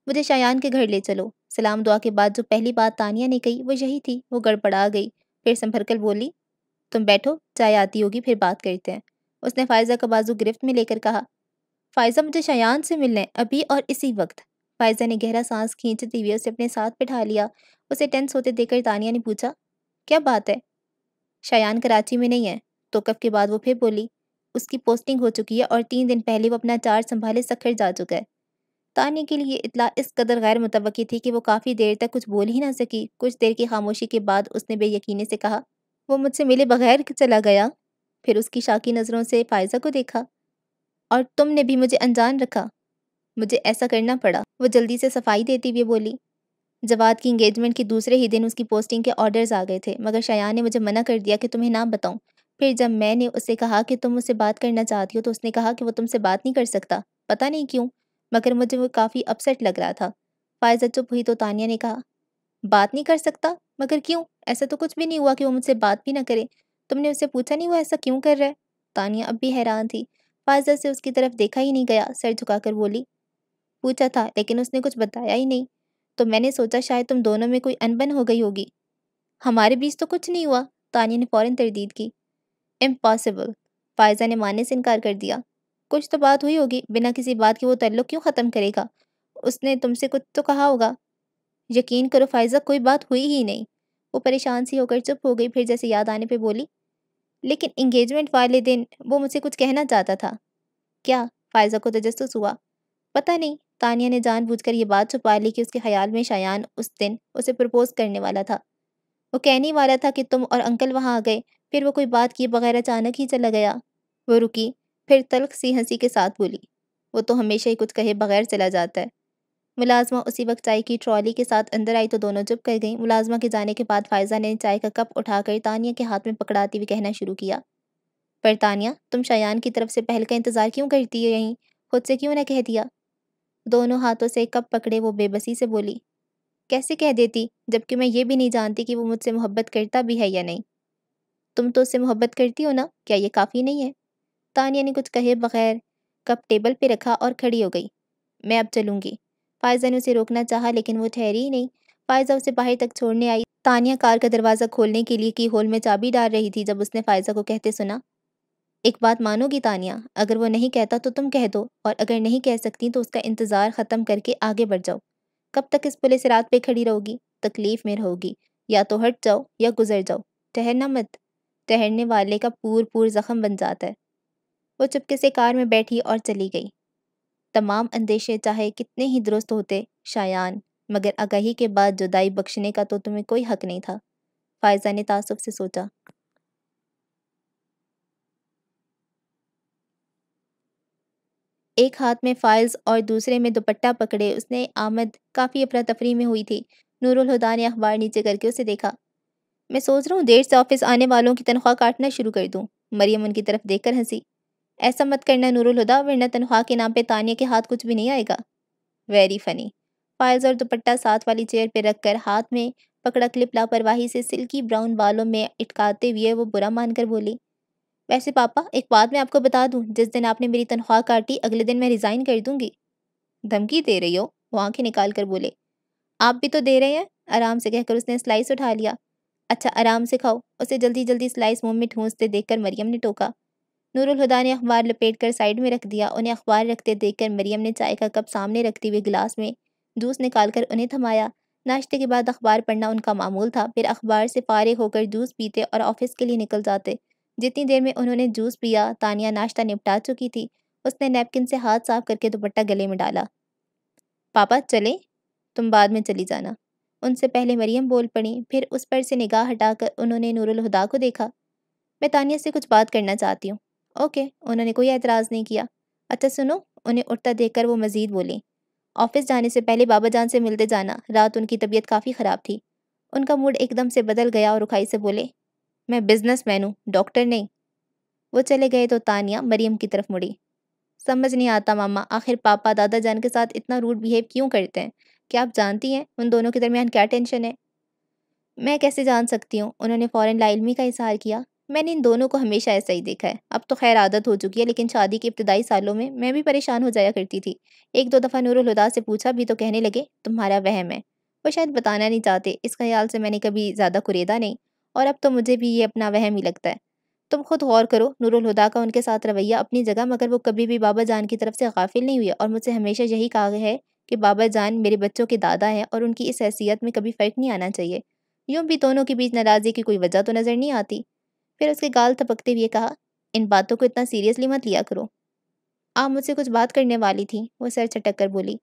مجھے شایان کے گھر لے چلو۔ سلام دعا کے بعد جو پہلی بات تانیہ نے کہی وہ یہی تھی۔ وہ گڑبڑا گئی، پھر سنبھل کر بولی، تم بیٹھو، چائے آتی ہوگی پھر بات کرتے ہیں۔ اس نے فائزہ کا بازو گرفت میں لے کر کہا، فائزہ مجھے شایان سے ملنا ہے، ابھی اور اسی وقت۔ فائزہ نے گہرا سانس کھینچتے ہوئے اسے اپنے ساتھ بٹھا لیا۔ اسے ٹینس ہوتے دیکھ کر تانیہ نے پوچھا، کیا بات ہے؟ شایان کراچی میں نہیں ہے۔ توقف کے بعد وہ پھر بولی، اس کی پوسٹنگ ہو چکی ہے اور 3 دن پہلے وہ اپنا چارج سنبھالے سکھر جا چکا ہے۔ تانیہ کے لیے اطلاع اس قدر غیر متوقع تھی کہ وہ کافی دیر تک کچھ بول ہی نہ سکی۔ کچھ دیر کی خاموشی کے بعد اس نے بے یقینی سے کہا، وہ مجھ سے ملے بغیر چلا گیا؟ پھر اس کی شاکی نظروں سے فائزہ کو دیکھا، اور تم نے بھی مجھے انجان رکھا؟ مجھے ایسا کرنا پڑا۔ وہ جلدی سے صفائی دیتی ہوئے بولی، جواد کی انگیجمنٹ کے دوسرے ہی دن اس کی پوسٹنگ کے آرڈرز آ گئے تھے، مگر شایان نے مجھے منع کر دیا کہ تمہیں نہ بتاؤں۔ پھر جب میں نے اسے کہا کہ تم مجھ سے بات کرنا چاہتی ہو تو اس نے کہا کہ وہ تم سے بات نہیں کر سکتا، پتہ نہیں کیوں، مگر مجھے وہ کافی اپسیٹ لگ رہا تھا۔ فائزہ چپ ہوئی تو تانیہ نے کہا، بات نہیں کر سکتا؟ مگر کیوں؟ ایسا تو کچھ بھی نہیں ہوا کہ وہ مجھ سے بات بھی نہ کرے۔ تم نے اسے پوچھا نہیں وہ ایسا کیوں کر رہا ہے؟ تانیہ اب بھی حیران تھی۔ فائزہ سے اس کی طرف دیکھا ہی نہیں گیا، سر جھکا کر بولی، پوچھا تھا لیکن اس نے کچھ بتایا ہی نہیں، تو میں نے سوچا شاید تم دونوں میں کوئی انبن ہو گئی ہوگی۔ ہمارے بیچ تو کچھ نہیں ہوا، تانیہ نے فوراً تردید کی۔ امپاسبل، فائزہ نے ماننے سے انکار کر دیا۔ کچھ تو بات ہوئی ہوگی، بنا کسی بات کے وہ تعلق کیوں ختم کرے گا؟ اس نے تم سے کچھ تو کہا ہوگا۔ یقین کرو فائزہ، کوئی بات ہوئی ہی نہیں۔ وہ پریشان سی ہو کر چپ ہو گئی، پھر جیسے یاد آنے پہ بولی، لیکن انگیجمنٹ والے دن وہ مجھ سے کچھ کہنا چاہتا تھا۔ کیا؟ فائزہ کو تجسس ہوا۔ پتہ نہیں، تانیہ نے جان بوجھ کر یہ بات چھپا لی کہ اس کے خیال میں شایان اس دن اسے پرپوز کرنے والا تھا۔ وہ کہنے والا تھا کہ تم اور انکل وہاں آ گئے، پھر وہ کوئی بات کیے بغیر اچانک ہی چلا گیا۔ وہ رکی، پھر تلخ سی ہنسی کے ساتھ بولی، وہ تو ہمیشہ ہی کچھ کہے بغیر چلا جاتا ہے۔ ملازمہ اسی وقت چائے کی ٹرالی کے ساتھ اندر آئی تو دونوں چپ کر گئیں۔ ملازمہ کے جانے کے بعد فائزہ نے چائے کا کپ اٹھا کر تانیہ کے ہاتھ میں پکڑاتے ہوئے کہنا شروع کیا، پر تانیہ، تم شایان کی طرف سے پہل کا انتظار کیوں کرتی ہو یہیں؟ خود سے کیوں نہ کہہ دیا؟ دونوں ہاتھوں سے کپ پکڑے وہ بے بسی سے بولی، کیسے کہہ دیتی، جبکہ میں یہ بھی نہیں جانتی کہ وہ مجھ سے محبت کرتا بھی ہے یا نہیں۔ تم تو اس سے محبت کرتی ہو نا، کیا یہ کافی نہیں ہے؟ تانیہ نے کچھ کہے بغیر کپ ٹیبل پہ رکھا اور کھڑی ہو گئی۔ میں اب چلوں گی۔ فائزہ نے اسے روکنا چاہا لیکن وہ ٹھہری ہی نہیں۔ فائزہ اسے باہر تک چھوڑنے آئی۔ تانیہ کار کا دروازہ کھولنے کے لیے کی ہول میں چابی ڈال رہی تھی جب اس نے فائزہ کو کہتے سنا، ایک بات مانو گی تانیہ، اگر وہ نہیں کہتا تو تم کہہ دو، اور اگر نہیں کہہ سکتی تو اس کا انتظار ختم کر کے آگے بڑھ جاؤ۔ کب تک اس پلے صراط پہ کھڑی رہو گی؟ تکلیف میں رہو گی، یا تو ہٹ جاؤ یا گزر جاؤ، ٹھہرنا مت، ٹھہرنے والے کا پور پور زخم بن جاتا ہے۔ وہ چپکے سے کار میں بیٹھی اور چلی گئی۔ تمام اندیشے چاہے کتنے ہی درست ہوتے شایان، مگر آگہی کے بعد جدائی بخشنے کا تو تمہیں کوئی حق نہیں تھا، فائزہ نے تعصب سے سوچا۔ ایک ہاتھ میں فائلز اور دوسرے میں دوپٹہ پکڑے اس نے آمد کافی افراتفری میں ہوئی تھی۔ نور الہدیٰ نے اخبار نیچے کر کے اسے دیکھا۔ میں سوچ رہا ہوں دیر سے آفس آنے والوں کی تنخواہ کاٹنا شروع کر دوں۔ مریم ان کی طرف دیکھ کر ہنسی، ایسا مت کرنا نور الہدیٰ، ورنہ تنخواہ کے نام پہ تانیہ کے ہاتھ کچھ بھی نہیں آئے گا۔ Very funny. فائلز اور دوپٹہ ساتھ والی چیئر پہ رکھ کر ہاتھ میں پکڑا کلپ لاپرواہی سے سلکی براؤن بالوں میں اٹکاتے ہوئے وہ برا مان کر بولی، ویسے پاپا ایک بات میں آپ کو بتا دوں، جس دن آپ نے میری تنخواہ کاٹی اگلے دن میں ریزائن کر دوں گی۔ دھمکی دے رہی ہو؟ وہ آنکھیں نکال کر بولے، آپ بھی تو دے رہے ہیں، آرام سے کہہ کر اس نے سلائس اٹھا لیا۔ اچھا آرام سے کھاؤ، اسے جلدی جلدی سلائس منہ میں ٹھونستے دیکھ کر مریم نے ٹوکا۔ نور الہدیٰ نے اخبار لپیٹ کر سائڈ میں رکھ دیا۔ انہیں اخبار رکھتے دیکھ کر مریم نے چائے کا کپ سامنے رکھتے ہوئے گلاس میں جوس نکال کر انہیں تھمایا۔ ناشتے کے بعد اخبار پڑھنا ان کا معمول تھا، پھر اخبار سے فارغ ہو کر جوس پیتے اور آفس کے لیے نکل جاتے۔ جتنی دیر میں انہوں نے جوس پیا، تانیہ ناشتہ نپٹا چکی تھی۔ اس نے نیپکن سے ہاتھ صاف کر کے دوپٹہ گلے میں ڈالا۔ پاپا چلیں؟ تم بعد میں چلی جانا، ان سے پہلے مریم بول پڑیں، پھر اس پر سے نگاہ ہٹا کر انہوں نے نور الہدیٰ کو دیکھا۔ میں تانیہ سے کچھ بات کرنا چاہتی ہوں۔ اوکے، انہوں نے کوئی اعتراض نہیں کیا۔ اچھا سنو، انہیں اٹھتا دیکھ کر وہ مزید بولیں، آفس جانے سے پہلے بابا جان سے ملتے جانا، رات ان کی طبیعت کافی خراب تھی۔ ان کا موڈ ایک دم سے بدل گیا اور رکھائی سے بولے، میں بزنس مین ہوں، ڈاکٹر نہیں۔ وہ چلے گئے تو تانیہ مریم کی طرف مڑی۔ سمجھ نہیں آتا ماما، آخر پاپا دادا جان کے ساتھ اتنا روڈ بیہیو کیوں کرتے ہیں؟ کیا آپ جانتی ہیں ان دونوں کے درمیان کیا ٹینشن ہے؟ میں کیسے جان سکتی ہوں؟ انہوں نے فوراً لا علمی کا اظہار کیا۔ میں نے ان دونوں کو ہمیشہ ایسا ہی دیکھا ہے، اب تو خیر عادت ہو چکی ہے، لیکن شادی کے ابتدائی سالوں میں بھی پریشان ہو جایا کرتی تھی۔ ایک دو دفعہ نور الہدیٰ سے پوچھا بھی تو کہنے لگے تمہارا وہم ہے، وہ شاید بتانا نہیں چاہتے۔ اس خیال سے میں نے کبھی زیادہ کریدا نہیں، اور اب تو مجھے بھی یہ اپنا وہم ہی لگتا ہے۔ تم خود غور کرو، نور الہدیٰ کا ان کے ساتھ رویہ اپنی جگہ، مگر وہ کبھی بھی بابا جان کی طرف سے غافل نہیں ہوئی اور مجھ سے ہمیشہ یہی کہا ہے کہ بابا جان میرے بچوں کے دادا ہیں اور ان کی اس حیثیت میں کبھی فرق نہیں آنا چاہیے۔ یوں بھی دونوں کے بیچ ناراضی کی کوئی وجہ تو نظر نہیں آتی۔ پھر اس کے گال تپکتے ہوئے کہا، ان باتوں کو اتنا سیریسلی مت لیا کرو۔ آپ مجھ سے کچھ بات کرنے والی تھی، وہ سر چٹک کر بولی۔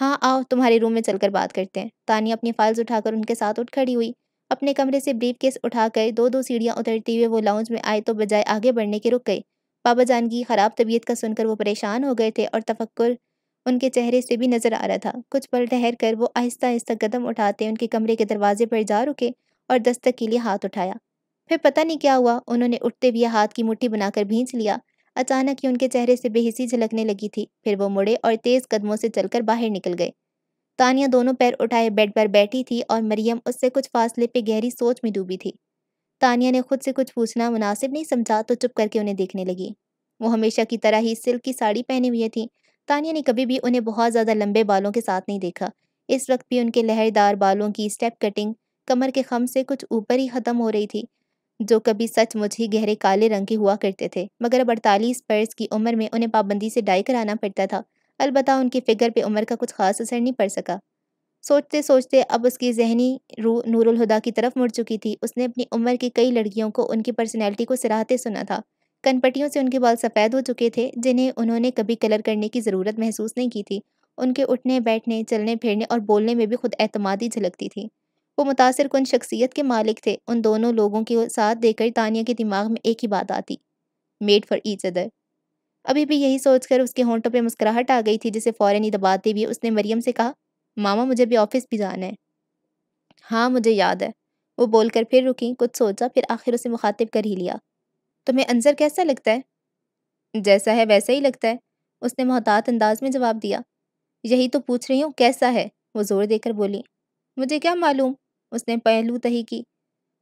ہاں آؤ، تمہارے روم میں چل کر بات کرتے ہیں۔ تانیہ اپنی فائلز اٹھا کر ان کے ساتھ اٹھ کھڑی ہوئی۔ اپنے کمرے سے بریف کیس اٹھا کر دو دو سیڑھیاں اترتے ہوئے وہ لاؤنج میں آئے تو بجائے آگے بڑھنے کے رک گئے۔ بابا جان کی خراب طبیعت کا سن کر وہ پریشان ہو گئے تھے اور تفکر ان کے چہرے سے بھی نظر آ رہا تھا۔ کچھ پل ٹھہر کر وہ آہستہ آہستہ قدم اٹھاتے ان کے کمرے کے دروازے پر جا رکے اور دستک کے لیے ہاتھ اٹھایا۔ پھر پتہ نہیں کیا ہوا، انہوں نے اٹھتے ہوئے ہاتھ کی مٹھی بنا کر بھینچ لیا۔ اچانک ہی ان کے چہرے سے بے حسی جھلکنے لگی تھی، پھر وہ مڑے اور تیز قدموں سے چل کر باہر نکل گئے۔ تانیہ دونوں پیر اٹھائے بیڈ پر بیٹھی تھی اور مریم اس سے کچھ فاصلے پہ گہری سوچ میں ڈوبی تھی۔ تانیہ نے خود سے کچھ پوچھنا مناسب نہیں سمجھا تو چپ کر کے انہیں دیکھنے لگی۔ وہ ہمیشہ کی طرح ہی سلک کی ساڑی پہنے ہوئے تھیں۔ تانیہ نے کبھی بھی انہیں بہت زیادہ لمبے بالوں کے ساتھ نہیں دیکھا۔ اس وقت بھی ان کے لہردار بالوں کی سٹیپ کٹنگ کمر کے خم سے کچھ اوپر ہی ختم ہو رہی تھی، جو کبھی سچ مچ ہی گہرے کالے رنگ کے ہوا کرتے تھے، مگر اب 48 برس کی عمر میں انہیں پابندی سے ڈائی کرانا پڑتا تھا۔ البتہ ان کی فگر پہ عمر کا کچھ خاص اثر نہیں پڑ سکا۔ سوچتے سوچتے اب اس کی ذہنی روح نور الہدیٰ کی طرف مڑ چکی تھی۔ اس نے اپنی عمر کی کئی لڑکیوں کو ان کی پرسنالٹی کو سراہتے سنا تھا۔ کن پٹیوں سے ان کے بال سفید ہو چکے تھے، جنہیں انہوں نے کبھی کلر کرنے کی ضرورت محسوس نہیں کی تھی۔ ان کے اٹھنے بیٹھنے، چلنے پھرنے اور بولنے میں بھی خود اعتمادی جھلکتی تھی۔ وہ متاثر کن شخصیت کے مالک تھے۔ ان دونوں لوگوں کے ساتھ دیکھ کر تانیہ کے دماغ میں ایک ہی بات آتی، میڈ فار ایچ ادر۔ ابھی بھی یہی سوچ کر اس کے ہونٹوں پہ مسکراہٹ آ گئی تھی، جسے فوراً ہی دباتے ہوئے اس نے مریم سے کہا، ماما مجھے بھی آفس بھی جانا ہے۔ ہاں مجھے یاد ہے، وہ بول کر پھر رکی، کچھ سوچا، پھر آخر اسے مخاطب کر ہی لیا۔ تمہیں انظر کیسا لگتا ہے؟ جیسا ہے ویسا ہی لگتا ہے، اس نے محتاط انداز میں جواب دیا۔ یہی تو پوچھ رہی ہوں، کیسا ہے؟ وہ زور دے کر بولی۔ مجھے کیا معلوم، اس نے پہلو تہی کی۔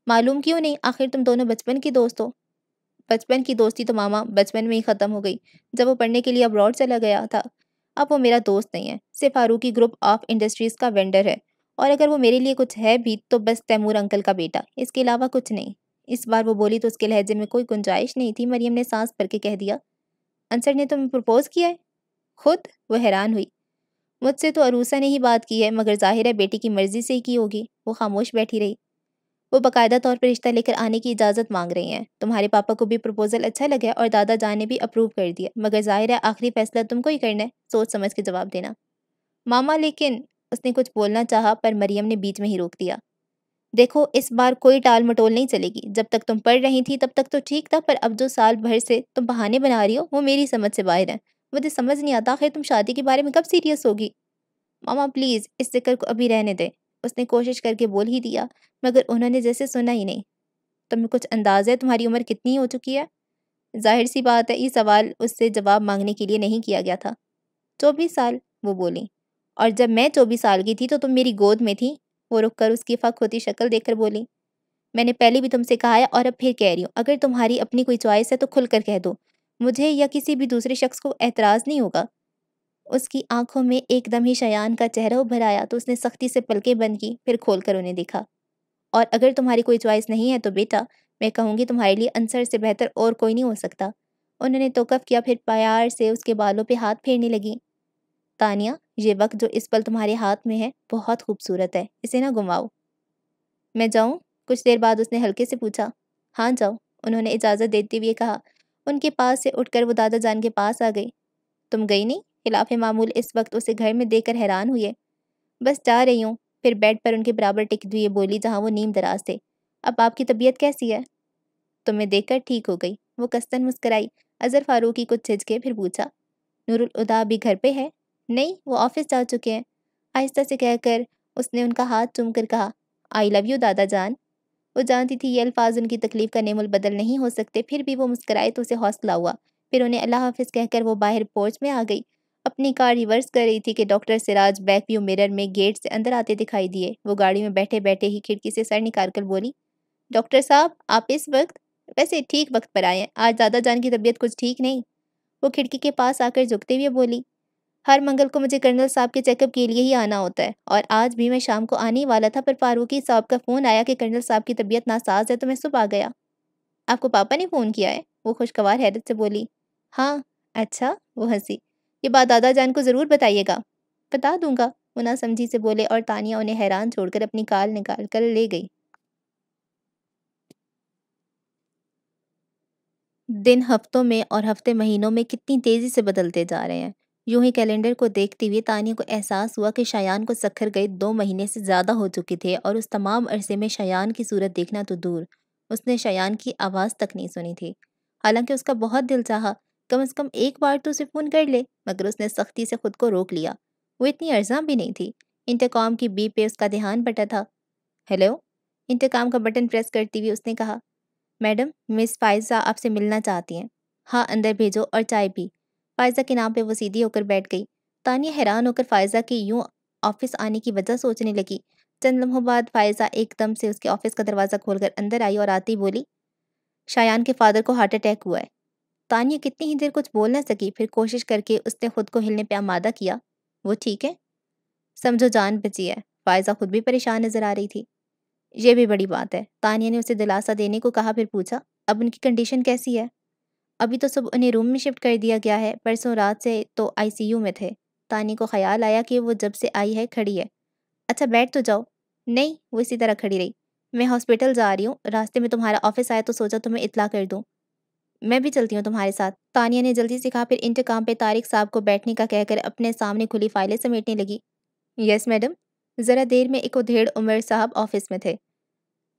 معلوم کیوں نہیں، آخر تم دونوں بچپن کی دوست ہو۔ بچپن کی دوستی تو ماما بچپن میں ہی ختم ہو گئی، جب وہ پڑھنے کے لیے ابراڈ چلا گیا تھا۔ اب وہ میرا دوست نہیں ہے، صرف فاروقی گروپ آف انڈسٹریز کا وینڈر ہے، اور اگر وہ میرے لیے کچھ ہے بھی تو بس تیمور انکل کا بیٹا، اس کے علاوہ کچھ نہیں۔ اس بار وہ بولی تو اس کے لہجے میں کوئی گنجائش نہیں تھی۔ مریم نے سانس بھر کے کہہ دیا، انصر نے تمہیں پرپوز کیا ہے؟ خود؟ وہ حیران ہوئی۔ مجھ سے تو عروسہ نے ہی بات کی ہے، مگر ظاہر ہے بیٹی کی مرضی سے ہی کی ہوگی۔ وہ خاموش بیٹھی رہی۔ وہ باقاعدہ طور پر رشتہ لے کر آنے کی اجازت مانگ رہی ہیں۔ تمہارے پاپا کو بھی پرپوزل اچھا لگا اور دادا جان نے بھی اپروو کر دیا، مگر ظاہر ہے آخری فیصلہ تم کو ہی کرنا ہے، سوچ سمجھ کے جواب دینا۔ ماما لیکن، اس نے کچھ بولنا چاہا پر مریم نے بیچ میں ہی روک دیا۔ دیکھو اس بار کوئی ٹال مٹول نہیں چلے گی، جب تک تم پڑھ رہی تھی تب تک تو ٹھیک تھا، پر اب جو سال بھر سے تم بہانے بنا رہی ہو وہ میری سمجھ سے باہر ہیں۔ مجھے سمجھ نہیں آتا آخر تم شادی کے بارے میں کب سیریس ہوگی؟ ماما پلیز اس ذکر کو ابھی رہنے دیں، اس نے کوشش کر کے بول ہی دیا، مگر انہوں نے جیسے سنا ہی نہیں۔ تمہیں کچھ انداز ہے تمہاری عمر کتنی ہو چکی ہے؟ ظاہر سی بات ہے یہ سوال اس سے جواب مانگنے کے لیے نہیں کیا گیا تھا۔ 24 سال، وہ بولی۔ اور جب میں 24 سال کی تھی تو تم میری گود میں تھی، وہ رک کر اس کی فک ہوتی شکل دیکھ کر بولی۔ میں نے پہلے بھی تم سے کہا ہے اور اب پھر کہہ رہی ہوں، اگر تمہاری اپنی کوئی چوائس ہے تو کھل کر کہہ دو، مجھے یا کسی بھی دوسرے شخص کو اعتراض نہیں ہوگا۔ اس کی آنکھوں میں ایک دم ہی شایان کا چہرہ ابھر آیا تو اس نے سختی سے پلکیں بند کی، پھر کھول کر انہیں دیکھا۔ اور اگر تمہاری کوئی چوائس نہیں ہے تو بیٹا، میں کہوں گی تمہارے لیے انصر سے بہتر اور کوئی نہیں ہو سکتا۔ انہوں نے توقف کیا، پھر پیار سے اس کے بالوں پہ ہاتھ پھیرنے لگیں۔ تانیہ، یہ وقت جو اس پل تمہارے ہاتھ میں ہے بہت خوبصورت ہے، اسے نہ گماؤ۔ میں جاؤں؟ کچھ دیر بعد اس نے ہلکے سے پوچھا۔ ہاں جاؤ، انہوں نے اجازت دیتے ہوئے کہا۔ ان کے پاس سے اٹھ کر وہ دادا جان کے پاس آ گئی۔ تم گئی نہیں؟ خلاف معمول اس وقت اسے گھر میں دیکھ کر حیران ہوئے۔ بس جا رہی ہوں۔ پھر بیڈ پر ان کے برابر ٹکتے ہوئے بولی جہاں وہ نیم دراز تھے۔ اب آپ کی طبیعت کیسی ہے؟ تمہیں دیکھ کر ٹھیک ہو گئی، وہ کستن مسکرائی۔ اظہر فاروقی کچھ جھجکے پھر پوچھا، نور الہدیٰ بھی گھر پہ ہے؟ نہیں، وہ آفس جا چکے ہیں، آہستہ سے کہہ کر اس نے ان کا ہاتھ چوم کر کہا، آئی لو یو دادا جان۔ وہ جانتی تھی یہ الفاظ ان کی تکلیف کا نیم البدل نہیں ہو سکتے، پھر بھی وہ مسکرائے تو اسے حوصلہ ہوا۔ پھر انہیں اللہ حافظ کہہ کر وہ باہر پورچ میں آ گئی۔ اپنی کار ریورس کر رہی تھی کہ ڈاکٹر سراج بیک ویو مرر میں گیٹ سے اندر آتے دکھائی دیے۔ وہ گاڑی میں بیٹھے بیٹھے ہی کھڑکی سے سر نکال کر بولی، ڈاکٹر صاحب آپ اس وقت؟ ویسے ٹھیک وقت پر آئے ہیں، آج دادا جان کی طبیعت کچھ ٹھیک نہیں۔ وہ کھڑکی کے پاس آ کر جھکتے ہوئے بولی، ہر منگل کو مجھے کرنل صاحب کے چیک اپ کے لیے ہی آنا ہوتا ہے، اور آج بھی میں شام کو آنے ہی والا تھا، پر فاروقی صاحب کا فون آیا کہ کرنل صاحب کی طبیعت ناساز ہے تو میں صبح آ گیا۔ آپ کو پاپا نے فون کیا ہے؟ وہ خوشگوار حیرت سے بولی۔ ہاں۔ اچھا، وہ ہنسی۔ یہ بات دادا جان کو ضرور بتائیے گا۔ بتا دوں گا، وہ نہ سمجھی سے بولے، اور تانیہ انہیں حیران چھوڑ کر اپنی کال نکال کر لے گئی۔ دن ہفتوں میں اور ہفتے مہینوں میں کتنی تیزی سے بدلتے جا رہے ہیں۔ یوں ہی کیلنڈر کو دیکھتے ہوئے تانیہ کو احساس ہوا کہ شایان کو سکھر گئے 2 مہینے سے زیادہ ہو چکے تھے، اور اس تمام عرصے میں شایان کی صورت دیکھنا تو دور، اس نے شایان کی آواز تک نہیں سنی تھی۔ حالانکہ اس کا بہت دل چاہا کم از کم ایک بار تو اسے فون کر لے، مگر اس نے سختی سے خود کو روک لیا۔ وہ اتنی ارزاں بھی نہیں تھی۔ انٹرکام کی بیپ پہ اس کا دھیان بٹا تھا۔ ہیلو، انٹرکام کا بٹن پریس کرتے ہوئے اس نے کہا، میڈم، مس فائزہ آپ سے ملنا چاہتی ہیں۔ ہاں، اندر بھیجو اور چائے پی۔ فائزہ کے نام پہ وہ سیدھی ہو کر بیٹھ گئی۔ تانیہ حیران ہو کر فائزہ کے یوں آفس آنے کی وجہ سوچنے لگی۔ چند لمحوں بعد فائزہ ایک دم سے اس کے آفس کا دروازہ کھول کر اندر آئی اور آتے ہی بولی، شایان کے فادر کو ہارٹ اٹیک ہوا ہے۔ تانیہ کتنی ہی دیر کچھ بول نہ سکی، پھر کوشش کر کے اس نے خود کو ہلنے پہ آمادہ کیا۔ وہ ٹھیک ہے؟ سمجھو جان بچی ہے۔ فائزہ خود بھی پریشان نظر آ رہی تھی۔ یہ بھی بڑی بات ہے، تانیہ نے اسے دلاسا دینے کو کہا، پھر پوچھا، اب ان کی کنڈیشن کیسی ہے؟ ابھی تو صبح انہیں روم میں شفٹ کر دیا گیا ہے، پرسوں رات سے تو آئی سی یو میں تھے۔ تانیہ کو خیال آیا کہ وہ جب سے آئی ہے کھڑی ہے۔ اچھا بیٹھ تو جاؤ۔ نہیں، وہ اسی طرح کھڑی رہی۔ میں ہاسپٹل جا رہی ہوں، راستے میں تمہارا آفس آیا تو سوچا تمہیں اطلاع کر دوں۔ میں بھی چلتی ہوں تمہارے ساتھ، تانیہ نے جلدی سے کہا، پھر انٹرکام پہ طارق صاحب کو بیٹھنے کا کہہ کر اپنے سامنے کھلی فائلیں سمیٹنے لگی۔ Yes madam. ذرا دیر میں ایک ادھیڑ عمر صاحب آفس میں تھے۔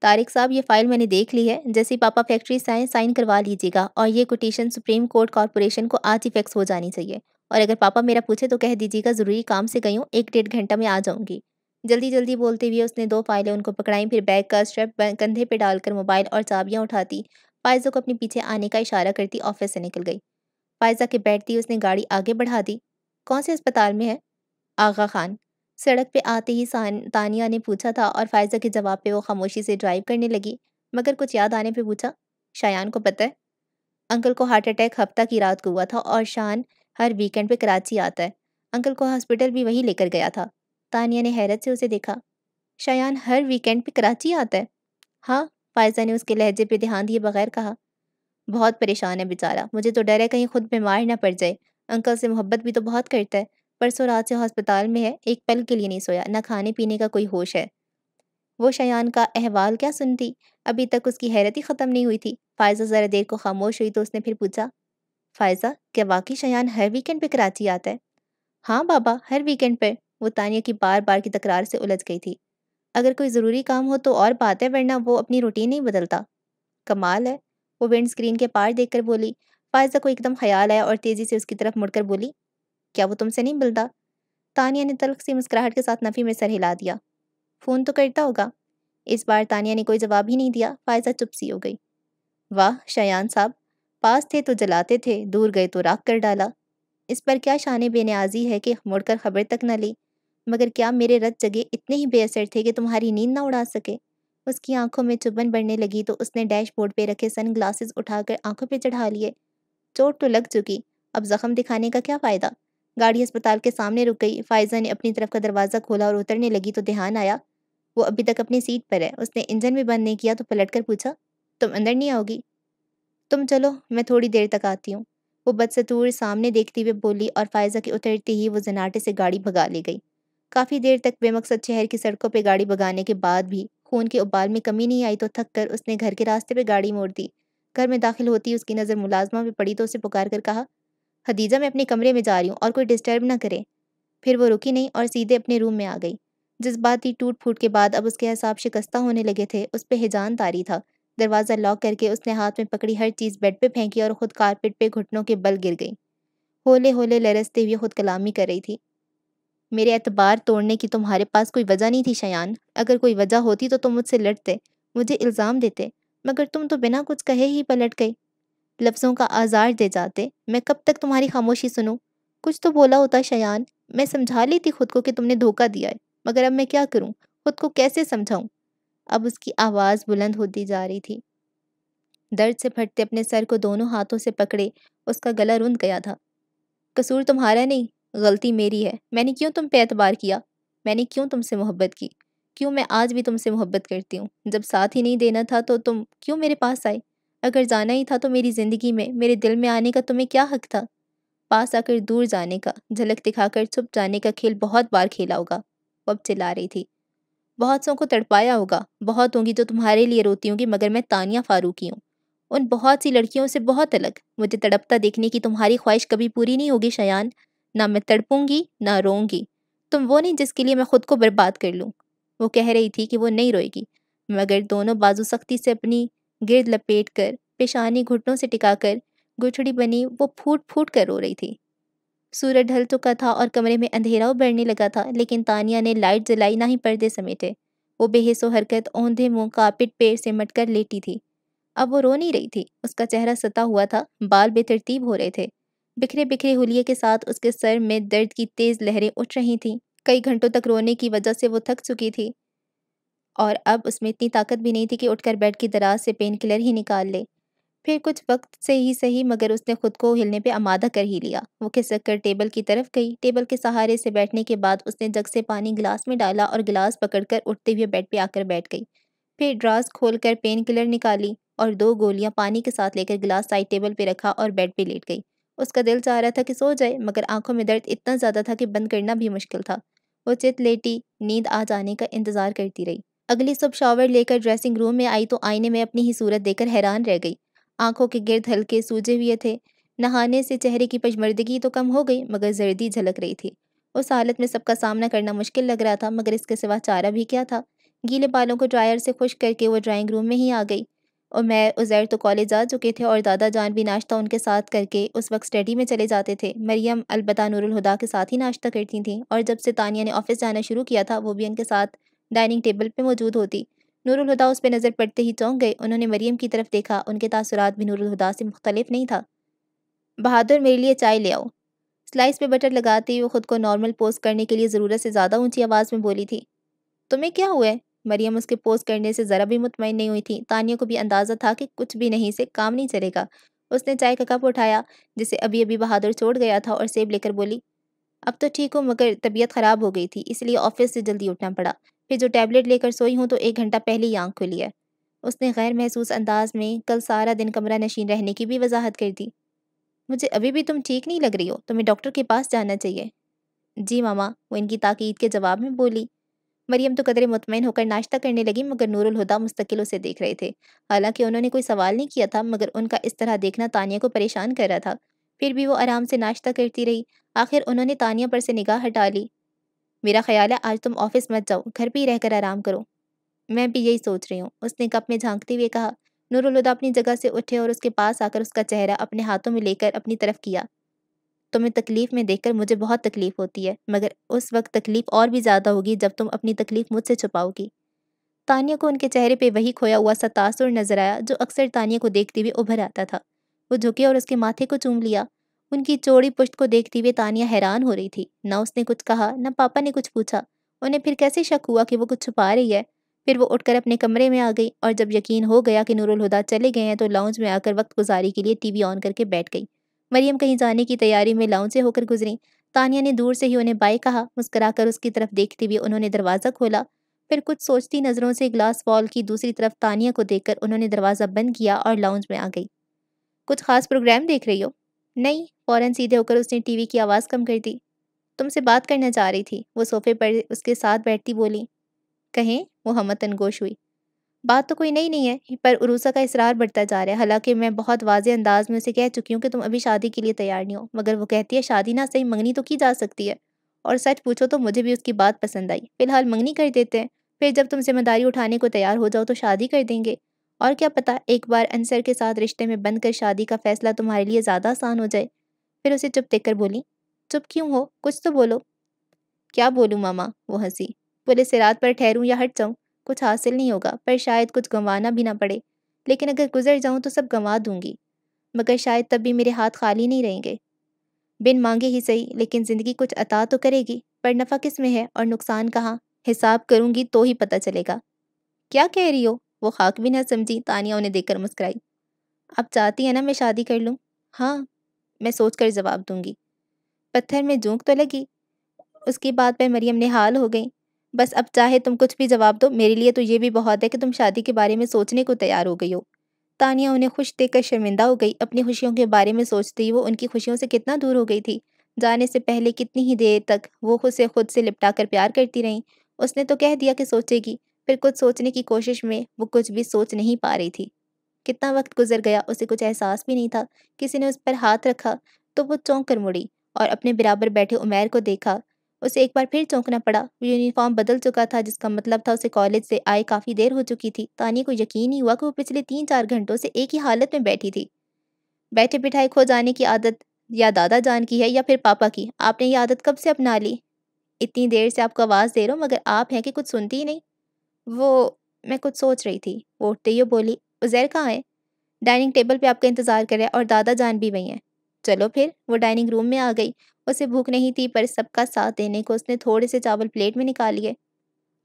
طارق صاحب، یہ فائل میں نے دیکھ لی ہے، جیسے پاپا فیکٹری سے آئیں سائن کروا لیجیے گا، اور یہ کوٹیشن سپریم کورٹ کارپوریشن کو آج ہی فیکس ہو جانی چاہیے، اور اگر پاپا میرا پوچھے تو کہہ دیجیے گا ضروری کام سے گئی ہوں، 1 ڈیڑھ گھنٹہ میں آ جاؤں گی۔ جلدی جلدی بولتے ہوئے اس نے 2 فائلیں ان کو پکڑائیں، پھر بیگ کا اسٹریپ کندھے پہ ڈال کر موبائل اور چابیاں اٹھاتی فائزہ کو اپنے پیچھے آنے کا اشارہ کرتی آفس سے نکل گئی۔ فائزہ کے بیٹھتی اس نے گاڑی آگے بڑھا دی۔ کون سے اسپتال میں ہے؟ آغا خان۔ سڑک پہ آتے ہی تانیہ نے پوچھا تھا، اور فائزہ کے جواب پہ وہ خاموشی سے ڈرائیو کرنے لگی، مگر کچھ یاد آنے پہ پوچھا، شایان کو پتہ ہے؟ انکل کو ہارٹ اٹیک ہفتہ کی رات کو ہوا تھا، اور شان ہر ویکنڈ پہ کراچی آتا ہے، انکل کو ہاسپٹل بھی وہی لے کر گیا تھا۔ تانیہ نے حیرت سے اسے دیکھا، شایان ہر ویکنڈ پہ کراچی آتا ہے؟ ہاں، فائزہ نے اس کے لہجے پہ دھیان دیے بغیر کہا۔ بہت پریشان ہے بیچارہ، مجھے تو ڈر ہے کہیں خود بیمار نہ پڑ جائے، انکل سے محبت بھی تو بہت کرتا ہے، پرسوں رات سے ہسپتال میں ہے، ایک پل کے لیے نہیں سویا، نہ کھانے پینے کا کوئی ہوش ہے۔ وہ شایان کا احوال کیا سنتی، ابھی تک اس کی حیرت ہی ختم نہیں ہوئی تھی۔ فائزہ ذرا دیر کو خاموش ہوئی تو اس نے پھر پوچھا، فائزہ، کیا واقعی شایان ہر ویکنڈ پہ کراچی آتا ہے؟ ہاں بابا، ہر ویکنڈ پہ، وہ تانیہ کی بار بار کی تکرار سے الجھ گئی تھی۔ اگر کوئی ضروری کام ہو تو اور بات ہے، ورنہ وہ اپنی روٹین نہیں بدلتا۔ کمال ہے، وہ ونڈ اسکرین کے پار دیکھ کر بولی۔ فائزہ کو ایک دم خیال آیا اور تیزی سے اس کی طرف مڑ کر بولی، کیا وہ تم سے نہیں ملتا؟ تانیہ نے تلخ سی مسکراہٹ کے ساتھ نفی میں سر ہلا دیا۔ فون تو کرتا ہوگا۔ اس بار تانیہ نے کوئی جواب ہی نہیں دیا۔ فائزہ چپ سی ہو گئی۔ واہ شایان صاحب، پاس تھے تو جلاتے تھے، دور گئے تو راکھ کر ڈالا۔ اس پر کیا شان بے نیازی ہے کہ مڑ کر خبر تک نہ لی، مگر کیا میرے رت جگے اتنے ہی بے اثر تھے کہ تمہاری نیند نہ اڑا سکے؟ اس کی آنکھوں میں چبھن بڑھنے لگی تو اس نے ڈیش بورڈ پہ رکھے سن گلاسز اٹھا کر آنکھوں پہ چڑھا لیے۔ چوٹ تو لگ چکی، اب زخم دکھانے کا کیا فائدہ؟ گاڑی ہسپتال کے سامنے رک گئی۔ فائزہ نے اپنی طرف کا دروازہ کھولا اور اترنے لگی تو دھیان آیا وہ ابھی تک اپنی سیٹ پر ہے۔ اس نے انجن بھی بند نہیں کیا تو پلٹ کر پوچھا، تم اندر نہیں آؤ گی؟ تم چلو، میں تھوڑی دیر تک آتی ہوں، وہ بدستور سامنے دیکھتی ہوئے بولی اور فائزہ کے اترتے ہی وہ زناٹے سے گاڑی بھگا لے گئی۔ کافی دیر تک بے مقصد شہر کی سڑکوں پہ گاڑی بھگانے کے بعد بھی خون کے ابال میں کمی نہیں آئی تو تھک کر اس نے گھر کے راستے پہ گاڑی موڑ دی۔ گھر میں داخل ہوتی اس کی نظر ملازمہ پہ پڑی تو اسے پکار کر کہا، خدیجہ میں اپنے کمرے میں جا رہی ہوں اور کوئی ڈسٹرب نہ کرے۔ پھر وہ رکی نہیں اور سیدھے اپنے روم میں آ گئی۔ جذباتی ٹوٹ پھوٹ کے بعد اب اس کے اعصاب شکستہ ہونے لگے تھے۔ اس پہ ہیجان طاری تھا۔ دروازہ لاک کر کے اس نے ہاتھ میں پکڑی ہر چیز بیڈ پہ پھینکی اور خود کارپٹ پہ گھٹنوں کے بل گر گئی۔ ہولے ہولے لرزتے ہوئے خود کلامی کر رہی تھی، میرے اعتبار توڑنے کی تمہارے پاس کوئی وجہ نہیں تھی شایان۔ اگر کوئی وجہ ہوتی تو تم مجھ سے لڑتے، مجھے الزام دیتے، مگر تم تو بنا کچھ کہے ہی پلٹ گئی، لفظوں کا آزار دے جاتے۔ میں کب تک تمہاری خاموشی سنوں؟ کچھ تو بولا ہوتا شایان، میں سمجھا لیتی خود کو کہ تم نے دھوکہ دیا ہے، مگر اب میں کیا کروں؟ خود کو کیسے سمجھاؤں؟ اب اس کی آواز بلند ہوتی جا رہی تھی۔ درد سے پھٹتے اپنے سر کو دونوں ہاتھوں سے پکڑے اس کا گلا رند گیا تھا۔ قصور تمہارا نہیں، غلطی میری ہے۔ میں نے کیوں تم پہ اعتبار کیا؟ میں نے کیوں تم سے محبت کی؟ کیوں میں آج بھی تم سے محبت کرتی ہوں؟ جب ساتھ ہی نہیں دینا تھا تو تم کیوں میرے پاس آئے؟ اگر جانا ہی تھا تو میری زندگی میں، میرے دل میں آنے کا تمہیں کیا حق تھا؟ پاس آ کر دور جانے کا، جھلک دکھا کر چھپ جانے کا کھیل بہت بار کھیلا ہوگا۔ وہ اب چلا رہی تھی، بہت سوں کو تڑپایا ہوگا، بہت ہوں گی جو تمہارے لیے روتی ہوں گی، مگر میں تانیہ فاروقی ہوں، ان بہت سی لڑکیوں سے بہت الگ۔ مجھے تڑپتا دیکھنے کی تمہاری خواہش کبھی پوری نہیں ہوگی شایان۔ نہ میں تڑپوں گی نہ روؤں گی۔ تم وہ نہیں جس کے لیے میں خود کو برباد کر لوں۔ وہ کہہ رہی تھی کہ وہ نہیں روئے گی، مگر دونوں بازو سختی سے اپنی گرد لپیٹ کر، پیشانی گھٹنوں سے ٹکا کر گٹھڑی بنی وہ پھوٹ پھوٹ کر رو رہی تھی۔ سورج ڈھل چکا تھا اور کمرے میں اندھیرا بڑھنے لگا تھا، لیکن تانیہ نے لائٹ جلائی نہ ہی پردے سمیٹے۔ وہ بے حس و حرکت اوندھے منہ کارپٹ پہ سمٹ کر لیٹی تھی۔ اب وہ رو نہیں رہی تھی، اس کا چہرہ ستا ہوا تھا، بال بے ترتیب ہو رہے تھے، بکھرے بکھرے حلیے کے ساتھ اس کے سر میں درد کی تیز لہریں اٹھ رہی تھیں۔ کئی گھنٹوں تک رونے کی وجہ سے وہ تھک چکی تھی اور اب اس میں اتنی طاقت بھی نہیں تھی کہ اٹھ کر بیڈ کی دراز سے پین کلر ہی نکال لے۔ پھر کچھ وقت سے ہی صحیح مگر اس نے خود کو ہلنے پہ آمادہ کر ہی لیا۔ وہ کھسک کر ٹیبل کی طرف گئی۔ ٹیبل کے سہارے سے بیٹھنے کے بعد اس نے جگ سے پانی گلاس میں ڈالا اور گلاس پکڑ کر اٹھتے ہوئے بیڈ پہ آ کر بیٹھ گئی۔ پھر ڈراز کھول کر پین کلر نکالی اور 2 گولیاں پانی کے ساتھ لے کر گلاس سائڈ ٹیبل پہ رکھا اور بیڈ پہ لیٹ گئی۔ اس کا دل چاہ رہا تھا کہ سو جائے، مگر آنکھوں میں درد اتنا زیادہ تھا کہ بند کرنا بھی مشکل تھا۔ وہ چت لیٹی نیند آ جانے کا انتظار کرتی رہی۔ اگلی صبح شاور لے کر ڈریسنگ روم میں آئی تو آئینے میں اپنی ہی صورت دیکھ کر حیران رہ گئی۔ آنکھوں کے گرد ہلکے سوجے ہوئے تھے۔ نہانے سے چہرے کی پشمردگی تو کم ہو گئی، مگر زردی جھلک رہی تھی۔ اس حالت میں سب کا سامنا کرنا مشکل لگ رہا تھا، مگر اس کے سوا چارہ بھی کیا تھا؟ گیلے بالوں کو ڈرائر سے خشک کر کے وہ ڈرائنگ روم میں ہی آ گئی۔ اور میں عزیر تو کالج جا چکے تھے اور دادا جان بھی ناشتہ ان کے ساتھ کر کے اس وقت اسٹڈی میں چلے جاتے تھے۔ مریم البتہ نور الہدیٰ کے ساتھ ہی ناشتہ کرتی تھیں، اور جب سے تانیہ نے آفس جانا شروع کیا تھا وہ بھی ان کے ساتھ ڈائننگ ٹیبل پہ موجود ہوتی۔ نور الہدیٰ اس پہ نظر پڑتے ہی چونک گئے۔ انہوں نے مریم کی طرف دیکھا، ان کے تاثرات بھی نور الہدیٰ سے مختلف نہیں تھا۔ بہادر میرے لیے چائے لے آؤ، سلائس پہ بٹر لگاتے ہوئے خود کو نارمل پوز کرنے کے لیے ضرورت سے زیادہ اونچی آواز میں بولی تھی۔ تمہیں کیا ہوا ہے؟ مریم اس کے پوز کرنے سے ذرا بھی مطمئن نہیں ہوئی تھی۔ تانیہ کو بھی اندازہ تھا کہ کچھ بھی نہیں سے کام نہیں چلے گا۔ اس نے چائے کا کپ اٹھایا جسے ابھی ابھی بہادر چھوڑ گیا تھا اور سیب لے کر بولی، اب تو ٹھیک ہوں، مگر طبیعت خراب ہو گئی تھی، اس لیے آفس سے جلدی اٹھنا پڑا۔ پھر جو ٹیبلٹ لے کر سوئی ہوں تو 1 گھنٹہ پہلے ہی آنکھ کھلی ہے۔ اس نے غیر محسوس انداز میں کل سارا دن کمرہ نشین رہنے کی بھی وضاحت کر دی۔ مجھے ابھی بھی تم ٹھیک نہیں لگ رہی ہو، تمہیں ڈاکٹر کے پاس جانا چاہیے۔ جی ماما، وہ ان کی تاکید کے جواب میں بولی۔ مریم تو قدرے مطمئن ہو کر ناشتہ کرنے لگی، مگر نور الہدیٰ مستقل اسے دیکھ رہے تھے۔ حالانکہ انہوں نے کوئی سوال نہیں کیا تھا، مگر ان کا اس طرح دیکھنا تانیہ کو پریشان کر رہا تھا۔ پھر بھی وہ آرام سے ناشتہ کرتی رہی۔ آخر انہوں نے تانیہ پر سے نگاہ ہٹا لی۔ میرا خیال ہے آج تم آفس مت جاؤ، گھر پہ ہی رہ کر آرام کرو۔ میں بھی یہی سوچ رہی ہوں، اس نے کپ میں جھانکتے ہوئے کہا۔ نور الہدیٰ اپنی جگہ سے اٹھے اور اس کے پاس آ کر اس کا چہرہ اپنے ہاتھوں میں لے کر اپنی طرف کیا۔ تمہیں تکلیف میں دیکھ کر مجھے بہت تکلیف ہوتی ہے، مگر اس وقت تکلیف اور بھی زیادہ ہوگی جب تم اپنی تکلیف مجھ سے چھپاؤ گی۔ تانیہ کو ان کے چہرے پہ وہی کھویا ہوا سا تاثر نظر آیا جو اکثر تانیہ کو دیکھتے ہوئے ابھر آتا تھا۔ وہ جھکے اور اس کے ماتھے کو چوم لیا۔ ان کی چوڑی پشت کو دیکھتے ہوئے تانیہ حیران ہو رہی تھی۔ نہ اس نے کچھ کہا، نہ پاپا نے کچھ پوچھا۔ انہیں پھر کیسے شک ہوا کہ وہ کچھ چھپا رہی ہے؟ پھر وہ اٹھ کر اپنے کمرے میں آ گئی، اور جب یقین ہو گیا کہ نور الہدیٰ چلے گئے ہیں تو لاؤنج میں آ کر وقت گزاری کے لیے ٹی وی آن کر کے بیٹھ گئی۔ مریم کہیں جانے کی تیاری میں لاؤنج سے ہو کر گزری۔ تانیہ نے دور سے ہی انہیں بائے کہا۔ مسکرا کر اس کی طرف دیکھتے ہوئے انہوں نے دروازہ کھولا، پھر کچھ سوچتی نظروں سے گلاس وال کی دوسری طرف تانیہ کو دیکھ کر انہوں نے دروازہ بند کیا اور لاؤنج میں آ گئی۔ کچھ خاص پروگرام دیکھ رہی ہو؟ نہیں، فوراً سیدھے ہو کر اس نے ٹی وی کی آواز کم کر دی۔ تم سے بات کرنا چاہ رہی تھی، وہ صوفے پر اس کے ساتھ بیٹھتی بولی۔ کہیں؟ وہ ہمتن گوش ہوئی۔ بات تو کوئی نئی نہیں ہے، پر عروسہ کا اصرار بڑھتا جا رہا ہے، حالانکہ میں بہت واضح انداز میں اسے کہہ چکی ہوں کہ تم ابھی شادی کے لیے تیار نہیں ہو، مگر وہ کہتی ہے شادی نہ صحیح منگنی تو کی جا سکتی ہے، اور سچ پوچھو تو مجھے بھی اس کی بات پسند آئی۔ فی الحال منگنی کر دیتے ہیں، پھر جب تم ذمہ داری اٹھانے کو تیار ہو جاؤ تو شادی کر دیں گے، اور کیا پتہ ایک بار انصر کے ساتھ رشتے میں بند کر شادی کا فیصلہ تمہارے لیے زیادہ آسان ہو جائے۔ پھر اسے چپ دیکھ کر بولی، چپ کیوں ہو؟ کچھ تو بولو۔ کیا بولوں ماما؟ وہ ہنسی۔ پولیس رات پر ٹھہروں یا ہٹ جاؤں؟ کچھ حاصل نہیں ہوگا، پر شاید کچھ گنوانا بھی نہ پڑے، لیکن اگر گزر جاؤں تو سب گنوا دوں گی، مگر شاید تب بھی میرے ہاتھ خالی نہیں رہیں گے۔ بن مانگے ہی صحیح، لیکن زندگی کچھ عطا تو کرے گی، پر نفع کس میں ہے اور نقصان کہاں؟ حساب کروں گی تو ہی پتہ چلے گا۔ کیا کہہ رہی ہو؟ وہ خاک بھی نہ سمجھی۔ تانیہ انہیں دیکھ کر مسکرائی۔ اب چاہتی ہے نا میں شادی کر لوں؟ ہاں، میں سوچ کر جواب دوں گی۔ پتھر میں جونک تو لگی۔ اس کی بات پہ مریم نہال ہو گئی۔ بس اب چاہے تم کچھ بھی جواب دو، میرے لیے تو یہ بھی بہت ہے کہ تم شادی کے بارے میں سوچنے کو تیار ہو گئی ہو۔ تانیہ انہیں خوش دیکھ کر شرمندہ ہو گئی، اپنی خوشیوں کے بارے میں سوچتے ہی وہ ان کی خوشیوں سے کتنا دور ہو گئی تھی۔ جانے سے پہلے کتنی ہی دیر تک وہ خود سے لپٹا کر پیار کرتی رہیں۔ اس نے تو کہہ دیا کہ سوچے گی، پھر کچھ سوچنے کی کوشش میں وہ کچھ بھی سوچ نہیں پا رہی تھی۔ کتنا وقت گزر گیا، اسے کچھ احساس بھی نہیں تھا۔ کسی نے اس پر ہاتھ رکھا تو وہ چونک کر مڑی اور اپنے برابر بیٹھے عمیر کو دیکھا۔ اسے ایک بار پھر چونکنا پڑا۔ وہ یونیفارم بدل چکا تھا، جس کا مطلب تھا اسے کالج سے آئے کافی دیر ہو چکی تھی۔ تانیہ کو یقین نہیں ہوا کہ وہ پچھلے 3-4 گھنٹوں سے ایک ہی حالت میں بیٹھی تھی۔ بیٹھے بٹھائے کھو جانے کی عادت یا دادا جان کی ہے یا پھر پاپا کی؟ آپ نے یہ عادت کب سے اپنا لی؟ اتنی دیر سے آپ کو آواز دے رہا ہوں، مگر آپ ہیں کہ کچھ سنتی ہی نہیں۔ میں کچھ سوچ رہی تھی، وہ اٹھتے ہی بولی۔ عزیر کہاں ہے؟ ڈائننگ ٹیبل پہ آپ کا انتظار کر رہے ہیں، اور دادا جان بھی وہی ہیں۔ چلو پھر۔ وہ ڈائننگ روم میں آ گئی۔ اسے بھوک نہیں تھی، پر سب کا ساتھ دینے کو اس نے تھوڑے سے چاول پلیٹ میں نکال لیے۔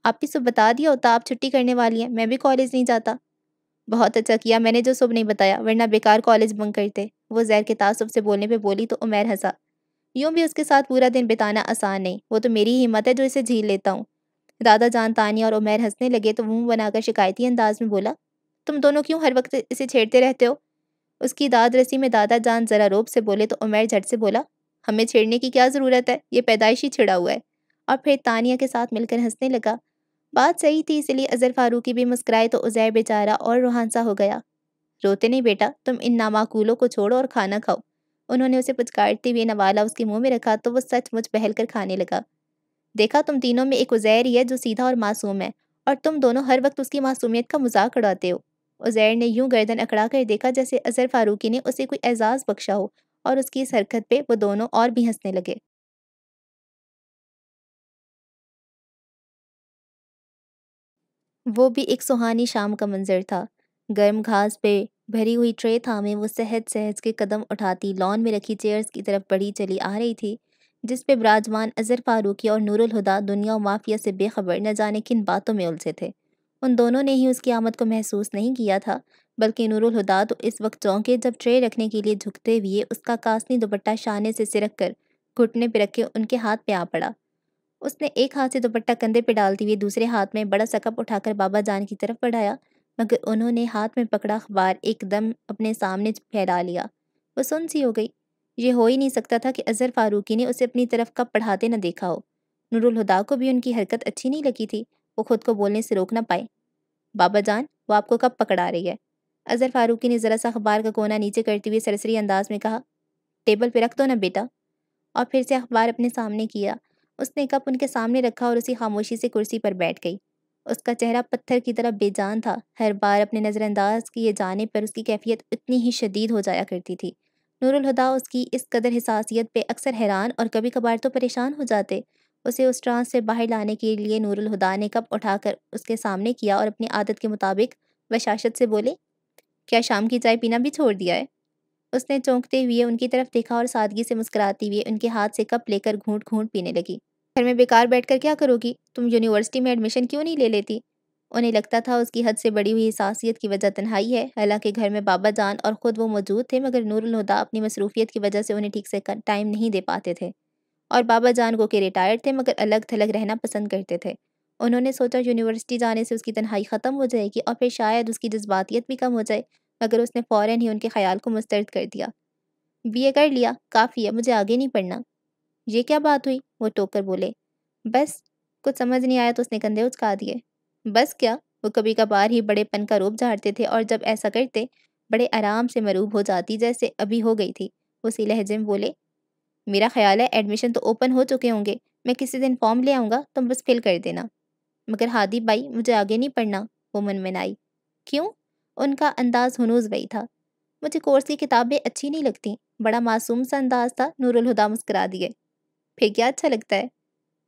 آپ بھی صبح بتا دیا ہوتا آپ چھٹی کرنے والی ہیں، میں بھی کالج نہیں جاتا۔ بہت اچھا کیا میں نے جو صبح نہیں بتایا، ورنہ بیکار کالج بنک کرتے۔ وہ زہر کے تعصب سے بولنے پہ بولی تو عمیر ہنسا۔ یوں بھی اس کے ساتھ پورا دن بتانا آسان نہیں، وہ تو میری ہی ہمت ہے جو اسے جھیل لیتا ہوں۔ دادا جان، تانیہ اور عمیر ہنسنے لگے تو منہ بنا کر شکایتی انداز میں بولا، تم دونوں کیوں ہر وقت اسے چھیڑتے رہتے ہو؟ اس کی داد رسی میں دادا جان ذرا روب سے بولے تو عمیر جھٹ سے بولا، ہمیں چھیڑنے کی کیا ضرورت ہے، یہ پیدائشی چھڑا ہوا ہے، اور پھر تانیہ کے ساتھ مل کر ہنسنے لگا۔ بات صحیح تھی، اس لیے اظہر فاروقی بھی مسکرائے تو عزیر بیچارہ اور روحانسا ہو گیا۔ روتے نہیں بیٹا، تم ان نامعقولوں کو چھوڑو اور کھانا کھاؤ۔ انہوں نے اسے پچکارتے ہوئے نوالا اس کے منہ میں رکھا تو وہ سچ مچ بہل کر کھانے لگا۔ دیکھا تم تینوں میں ایک عزیر ہی ہے جو سیدھا اور معصوم ہے، اور تم دونوں ہر وقت اس کی معصومیت کا مذاق اڑاتے ہو۔ عزیر نے یوں گردن اکڑا کر دیکھا جیسے اظہر فاروقی نے اسے کوئی اعزاز بخشا ہو، اور اس کی اس حرکت پہ وہ دونوں اور بھی ہنسنے لگے۔ وہ بھی ایک سہانی شام کا منظر تھا۔ گرم گھاس پہ بھری ہوئی ٹرے تھامے وہ سہج سہج کے قدم اٹھاتی لان میں رکھی چیئرز کی طرف بڑھی چلی آ رہی تھی، جس پہ براجمان اظہر فاروقی اور نور الہدیٰ دنیا و مافیا سے بے خبر نہ جانے کن باتوں میں الجھے تھے۔ ان دونوں نے ہی اس کی آمد کو محسوس نہیں کیا تھا، بلکہ نور الہدیٰ تو اس وقت چونکے جب ٹرے رکھنے کے لیے جھکتے ہوئے اس کا کاسنی دوپٹہ شانے سے سرک کر گھٹنے پہ رکھے ان کے ہاتھ پہ آ پڑا۔ اس نے ایک ہاتھ سے دوپٹہ کندھے پہ ڈالتے ہوئے دوسرے ہاتھ میں بڑا سا کپ اٹھا کر بابا جان کی طرف بڑھایا، مگر انہوں نے ہاتھ میں پکڑا اخبار ایک دم اپنے سامنے پھیلا لیا۔ وہ سن سی ہو گئی۔ یہ ہو ہی نہیں سکتا تھا کہ اظہر فاروقی نے اسے اپنی طرف کپ پڑھاتے نہ دیکھا ہو۔ نور الہدیٰ کو بھی ان کی حرکت اچھی نہیں لگی تھی، وہ خود کو بولنے سے روک نہ پائے۔ بابا جان، وہ آپ کو کب پکڑا رہی ہے؟ اظہر فاروقی نے ذرا سا اخبار کا کونا نیچے کرتے ہوئے سرسری انداز میں کہا۔ ٹیبل پہ رکھ دو نا بیٹا۔ اور پھر سے اخبار اپنے سامنے کیا۔ اس نے کپ ان کے سامنے رکھا اور اسی خاموشی سے کرسی پر بیٹھ گئی۔ اس کا چہرہ پتھر کی طرح بے جان تھا، ہر بار اپنے نظر انداز کیے جانے پر اس کی کیفیت اتنی ہی شدید ہو جایا کرتی تھی۔ نور الہدیٰ اس کی اس قدر حساسیت پہ اکثر حیران اور کبھی کبھار تو پریشان ہو جاتے۔ اسے اس ٹرانس سے باہر لانے کے لیے نور الہدیٰ نے کپ اٹھا کر اس کے سامنے کیا اور اپنی عادت کے مطابق بشاشت سے بولے، کیا شام کی چائے پینا بھی چھوڑ دیا ہے؟ اس نے چونکتے ہوئے ان کی طرف دیکھا اور سادگی سے مسکراتی ہوئے ان کے ہاتھ سے کپ لے کر گھونٹ گھونٹ پینے لگی۔ گھر میں بیکار بیٹھ کر کیا کرو گی؟ تم یونیورسٹی میں ایڈمیشن کیوں نہیں لے لیتی؟ انہیں لگتا تھا اس کی حد سے بڑی ہوئی حساسیت کی وجہ تنہائی ہے، حالانکہ گھر میں بابا جان اور خود وہ موجود تھے، مگر نور الہدیٰ اپنی مصروفیت کی وجہ سے انہیں ٹھیک سے ٹائم نہیں دے پاتے تھے۔ اور بابا جان کو کہ ریٹائرڈ تھے مگر الگ تھلگ رہنا پسند کرتے تھے۔ انہوں نے سوچا یونیورسٹی جانے سے اس کی تنہائی ختم ہو جائے گی اور پھر شاید اس کی جذباتیت بھی کم ہو جائے، مگر اس نے فوراً ہی ان کے خیال کو مسترد کر دیا۔ بی اے کر لیا، کافی ہے، مجھے آگے نہیں پڑھنا۔ یہ کیا بات ہوئی؟ وہ ٹوک کر بولے۔ بس، کچھ سمجھ نہیں آیا تو اس نے کندھے اچکا دیے۔ بس کیا؟ وہ کبھی کبھار ہی بڑے پن کا روپ جھاڑتے تھے اور جب ایسا کرتے بڑے آرام سے مروب ہو جاتی جیسے ابھی ہو گئی تھی۔ اسی لہجے میں بولے، میرا خیال ہے ایڈمیشن تو اوپن ہو چکے ہوں گے، میں کسی دن فارم لے آؤں گا، تم بس فل کر دینا۔ مگر ہادی بھائی مجھے آگے نہیں پڑھنا، وہ منمنائی۔ کیوں؟ ان کا انداز ہنوز وہی تھا۔ مجھے کورس کی کتابیں اچھی نہیں لگتی۔ بڑا معصوم سا انداز تھا۔ نور الہدیٰ مسکرا دیے۔ پھر کیا اچھا لگتا ہے؟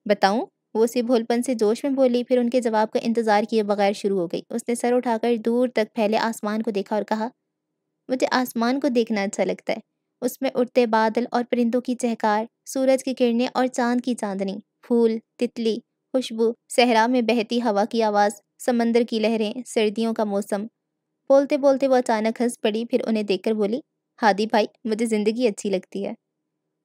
بتاؤں؟ وہ اسی بھولپن سے جوش میں بولی، پھر ان کے جواب کا انتظار کیے بغیر شروع ہو گئی۔ اس نے سر اٹھا کر دور تک پھیلے آسمان کو دیکھا اور کہا، مجھے آسمان کو دیکھنا اچھا لگتا ہے۔ اس میں اڑتے بادل اور پرندوں کی چہکار، سورج کی کرنیں اور چاند کی چاندنی، پھول، تتلی، خوشبو، صحرا میں بہتی ہوا کی آواز، سمندر کی لہریں، سردیوں کا موسم۔ بولتے بولتے وہ اچانک ہنس پڑی، پھر انہیں دیکھ کر بولی، ہادی بھائی مجھے زندگی اچھی لگتی ہے۔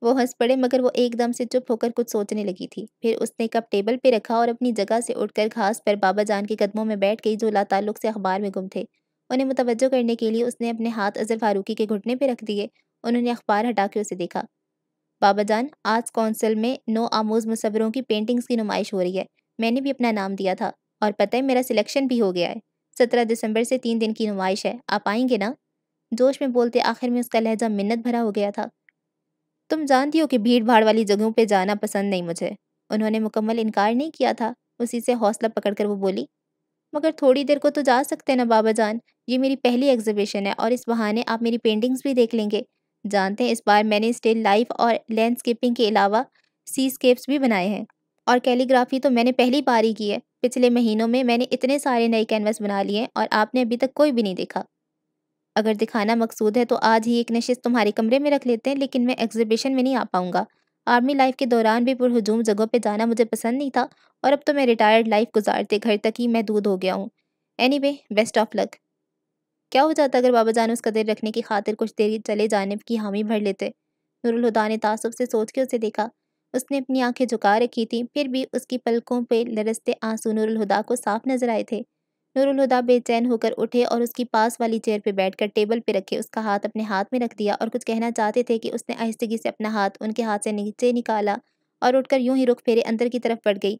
وہ ہنس پڑے مگر وہ ایک دم سے چپ ہو کر کچھ سوچنے لگی تھی۔ پھر اس نے کپ ٹیبل پہ رکھا اور اپنی جگہ سے اٹھ کر گھاس پر بابا جان کے قدموں میں بیٹھ گئی جو لاتعلق سے اخبار میں گم تھے۔ انہیں متوجہ کرنے کے لیے اس نے اپنے ہاتھ اظہر فاروقی کے گھٹنے پہ رکھ دیے۔ انہوں نے اخبار ہٹا کے اسے دیکھا۔ بابا جان، آرٹس کونسل میں نو آموز مصوروں کی پینٹنگز کی نمائش ہو رہی ہے۔ میں نے بھی اپنا نام دیا تھا اور پتہ ہے میرا سلیکشن بھی ہو گیا ہے۔ 17 دسمبر سے 3 دن کی نمائش ہے، آپ آئیں گے نا؟ جوش میں بولتے آخر میں اس کا لہجہ منت بھرا ہو گیا تھا۔ تم جانتی ہو کہ بھیڑ بھاڑ والی جگہوں پہ جانا پسند نہیں مجھے۔ انہوں نے مکمل انکار نہیں کیا تھا۔ اسی سے حوصلہ پکڑ کر وہ بولی، مگر تھوڑی دیر کو تو جا سکتے نا بابا جان، یہ میری پہلی ایگزیبیشن ہے اور اس بہانے آپ میری پینٹنگز بھی دیکھ لیں گے۔ جانتے ہیں اس بار میں نے اسٹل لائف اور لینڈسکیپنگ کے علاوہ سی اسکیپس بھی بنائے ہیں، اور کیلی گرافی تو میں نے پہلی بار ہی کی ہے۔ پچھلے مہینوں میں نے اتنے سارے نئے کینوس بنا لیے ہیں اور آپ نے ابھی تک کوئی بھی نہیں دیکھا۔ اگر دکھانا مقصود ہے تو آج ہی ایک نشست تمہارے کمرے میں رکھ لیتے ہیں، لیکن میں ایگزیبیشن میں نہیں آ پاؤں گا۔ آرمی لائف کے دوران بھی پرہجوم جگہوں پہ جانا مجھے پسند نہیں تھا، اور اب تو میں ریٹائرڈ لائف گزارتے گھر تک ہی محدود ہو گیا ہوں۔ اینی وے، بیسٹ آف لک۔ کیا ہو جاتا اگر بابا جان اس قدر رکھنے کی خاطر کچھ دیر چلے جانے کی حامی بھر لیتے؟ نور الہدیٰ نے تعصب سے سوچ کے اسے دیکھا۔ اس نے اپنی آنکھیں جھکا رکھی تھیں، پھر بھی اس کی پلکوں پہ لرزتے آنسو نور الہدیٰ کو صاف نظر آئے تھے۔ نور الہدیٰ بے چین ہو کر اٹھے اور اس کی پاس والی چیئر پہ بیٹھ کر ٹیبل پہ رکھے اس کا ہاتھ اپنے ہاتھ میں رکھ دیا، اور کچھ کہنا چاہتے تھے کہ اس نے آہستگی سے اپنا ہاتھ ان کے ہاتھ سے نیچے نکالا اور اٹھ کر یوں ہی رخ پھیرے اندر کی طرف بڑھ گئی۔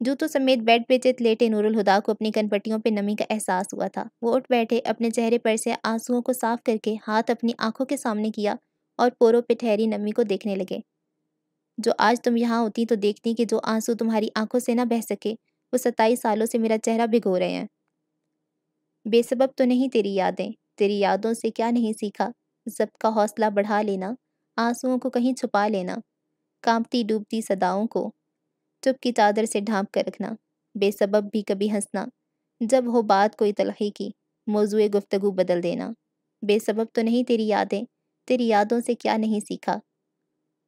جوتوں سمیت بیڈ پہ چت لیٹے نور الہدیٰ کو اپنی کن پٹیوں پہ نمی کا احساس ہوا تھا۔ وہ اٹھ بیٹھے، اپنے چہرے پر سے آنسوؤں کو صاف کر کے ہاتھ اپنی آنکھوں کے سامنے کیا اور پوروں پہ ٹھہری نمی کو دیکھنے لگے۔ جو آج تم یہاں ہوتی تو دیکھتی کہ جو آنسو تمہاری آنکھوں سے نہ بہہ سکے، وہ 27 سالوں سے میرا چہرہ بھگو رہے ہیں۔ بے سبب تو نہیں تیری یادیں، تیری یادوں سے کیا نہیں سیکھا، ضبط کا حوصلہ بڑھا لینا، آنسوؤں کو کہیں چھپا لینا، کانپتی ڈوبتی صداؤں کو چپ کی چادر سے ڈھانپ کر رکھنا، بے سبب بھی کبھی ہنسنا، جب ہو بات کوئی تلخی کی، موضوع گفتگو بدل دینا۔ بے سبب تو نہیں تیری یادیں، تیری یادوں سے کیا نہیں سیکھا۔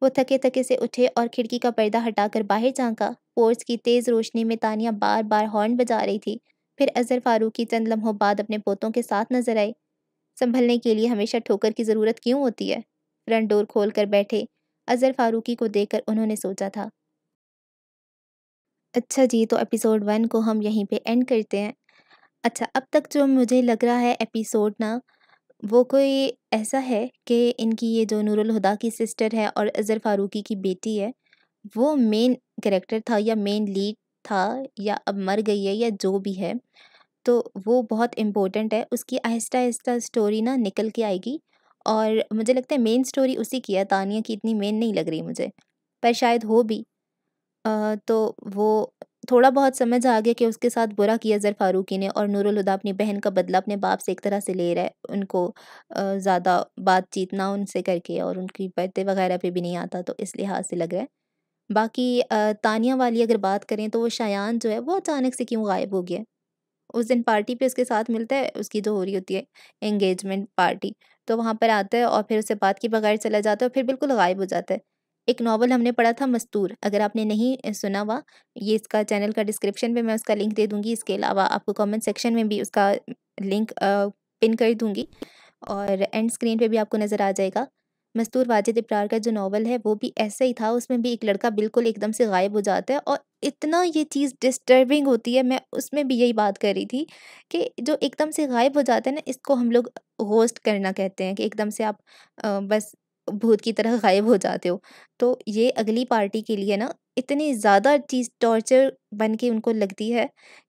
وہ تھکے تھکے سے اٹھے اور کھڑکی کا پردہ ہٹا کر باہر جھانکا۔ پورچ کی تیز روشنی میں تانیہ بار بار ہارن بجا رہی تھی۔ پھر اظہر فاروقی چند لمحوں بعد اپنے پوتوں کے ساتھ نظر آئے۔ سنبھلنے کے لیے ہمیشہ ٹھوکر کی ضرورت کیوں ہوتی ہے؟ فرنٹ ڈور کھول کر بیٹھے اظہر فاروقی کو دیکھ کر انہوں نے سوچا تھا۔ اچھا جی، تو ایپیسوڈ 1 کو ہم یہیں پہ اینڈ کرتے ہیں۔ اچھا، اب تک جو مجھے لگ رہا ہے ایپیسوڈ نا، وہ کوئی ایسا ہے کہ ان کی یہ جو نور الہدیٰ کی سسٹر ہے اور اظہر فاروقی کی بیٹی ہے، وہ مین کریکٹر تھا یا مین لیڈ تھا، یا اب مر گئی ہے یا جو بھی ہے، تو وہ بہت امپورٹنٹ ہے۔ اس کی آہستہ آہستہ سٹوری نا نکل کے آئے گی، اور مجھے لگتا ہے مین سٹوری اسی کی ہے، تانیہ کی اتنی مین نہیں لگ رہی مجھے، پر شاید ہو بھی۔ تو وہ تھوڑا بہت سمجھ آ گیا کہ اس کے ساتھ برا کیا اظہر فاروقی نے، اور نور الہدیٰ اپنی بہن کا بدلہ اپنے باپ سے ایک طرح سے لے رہا ہے، ان کو زیادہ بات چیت نہ ان سے کر کے، اور ان کی برتھڈے وغیرہ پہ بھی نہیں آتا، تو اس لحاظ سے لگ رہا ہے۔ باقی تانیہ والی اگر بات کریں تو وہ شایان جو ہے وہ اچانک سے کیوں غائب ہو گیا؟ اس دن پارٹی پہ اس کے ساتھ ملتا ہے، اس کی جو ہو رہی ہوتی ہے انگیجمنٹ پارٹی، تو وہاں پر آتا ہے اور پھر اس سے بات کے بغیر چلا جاتا ہے، اور پھر بالکل غائب ہو جاتا ہے۔ ایک ناول ہم نے پڑھا تھا مستور، اگر آپ نے نہیں سنا ہوا، یہ اس کا چینل کا ڈسکرپشن میں اس کا لنک دے دوں گی، اس کے علاوہ آپ کو کامنٹ سیکشن میں بھی اس کا لنک پن کر دوں گی، اور اینڈ اسکرین پہ بھی آپ کو نظر آ جائے گا۔ مستور واجد ابرار کا جو ناول ہے وہ بھی ایسا ہی تھا، اس میں بھی ایک لڑکا بالکل ایک دم سے غائب ہو جاتا ہے اور اتنا یہ چیز ڈسٹربنگ ہوتی ہے، میں اس میں بھی یہی بات کر رہی تھی کہ جو ایک دم سے غائب ہو جاتا ہے نا، اس کو ہم لوگ غوسٹ کرنا کہتے ہیں کہ ایک دم سے آپ بس بھوت کی طرح غائب ہو جاتے ہو۔ تو یہ اگلی پارٹی کے لیے نا اتنی زیادہ چیز ٹارچر بن کے ان کو لگتی ہے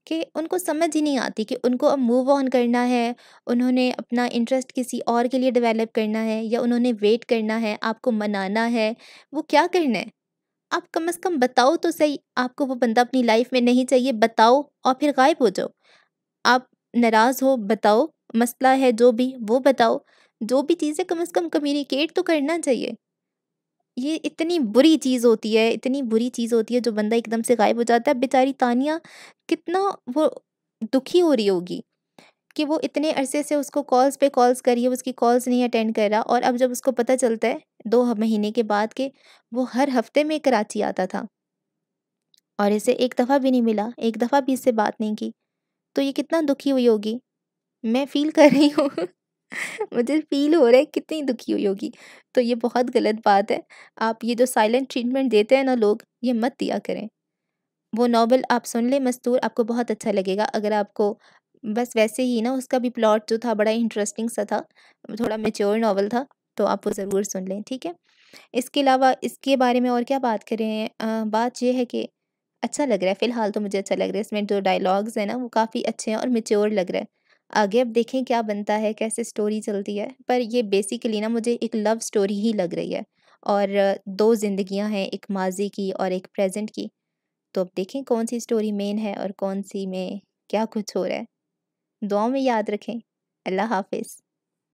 کہ ان کو سمجھ ہی نہیں آتی کہ ان کو اب موو آن کرنا ہے، انہوں نے اپنا انٹرسٹ کسی اور کے لیے ڈیولپ کرنا ہے، یا انہوں نے ویٹ کرنا ہے، آپ کو منانا ہے، وہ کیا کرنا ہے؟ آپ کم از کم بتاؤ تو صحیح، آپ کو وہ بندہ اپنی لائف میں نہیں چاہیے، بتاؤ اور پھر غائب ہو جاؤ۔ آپ ناراض ہو بتاؤ، مسئلہ ہے جو بھی وہ بتاؤ، جو بھی چیز ہے کم از کم کمیونیکیٹ تو کرنا چاہیے۔ یہ اتنی بری چیز ہوتی ہے، اتنی بری چیز ہوتی ہے جو بندہ ایک دم سے غائب ہو جاتا ہے۔ بیچاری تانیہ کتنا وہ دکھی ہو رہی ہوگی کہ وہ اتنے عرصے سے اس کو کالز پہ کالز کر رہی ہے، اس کی کالز نہیں اٹینڈ کر رہا، اور اب جب اس کو پتہ چلتا ہے 2 مہینے کے بعد کہ وہ ہر ہفتے میں کراچی آتا تھا اور اسے ایک دفعہ بھی نہیں ملا، ایک دفعہ بھی اس سے بات نہیں کی، تو یہ کتنا دکھی ہوئی ہوگی۔ میں فیل کر رہی ہوں مجھے فیل ہو رہا ہے کتنی دکھی ہوئی ہوگی۔ تو یہ بہت غلط بات ہے، آپ یہ جو سائلنٹ ٹریٹمنٹ دیتے ہیں نا لوگ، یہ مت دیا کریں۔ وہ ناول آپ سن لیں مستور، آپ کو بہت اچھا لگے گا۔ اگر آپ کو بس ویسے ہی نا، اس کا بھی پلاٹ جو تھا بڑا انٹرسٹنگ سا تھا، تھوڑا میچور ناول تھا، تو آپ وہ ضرور سن لیں، ٹھیک ہے؟ اس کے علاوہ اس کے بارے میں اور کیا بات کریں؟ بات یہ ہے کہ اچھا لگ رہا ہے، فی الحال تو مجھے اچھا لگ رہا ہے، اس میں جو ڈائلاگز ہیں نا وہ کافی اچھے ہیں اور میچور لگ رہا ہے۔ آگے اب دیکھیں کیا بنتا ہے، کیسے سٹوری چلتی ہے، پر یہ بیسیکلی نا مجھے ایک لو سٹوری ہی لگ رہی ہے، اور 2 زندگیاں ہیں، ایک ماضی کی اور ایک پریزنٹ کی۔ تو اب دیکھیں کون سی سٹوری مین ہے اور کون سی میں کیا کچھ ہو رہا ہے۔ دعاؤں میں یاد رکھیں۔ اللہ حافظ۔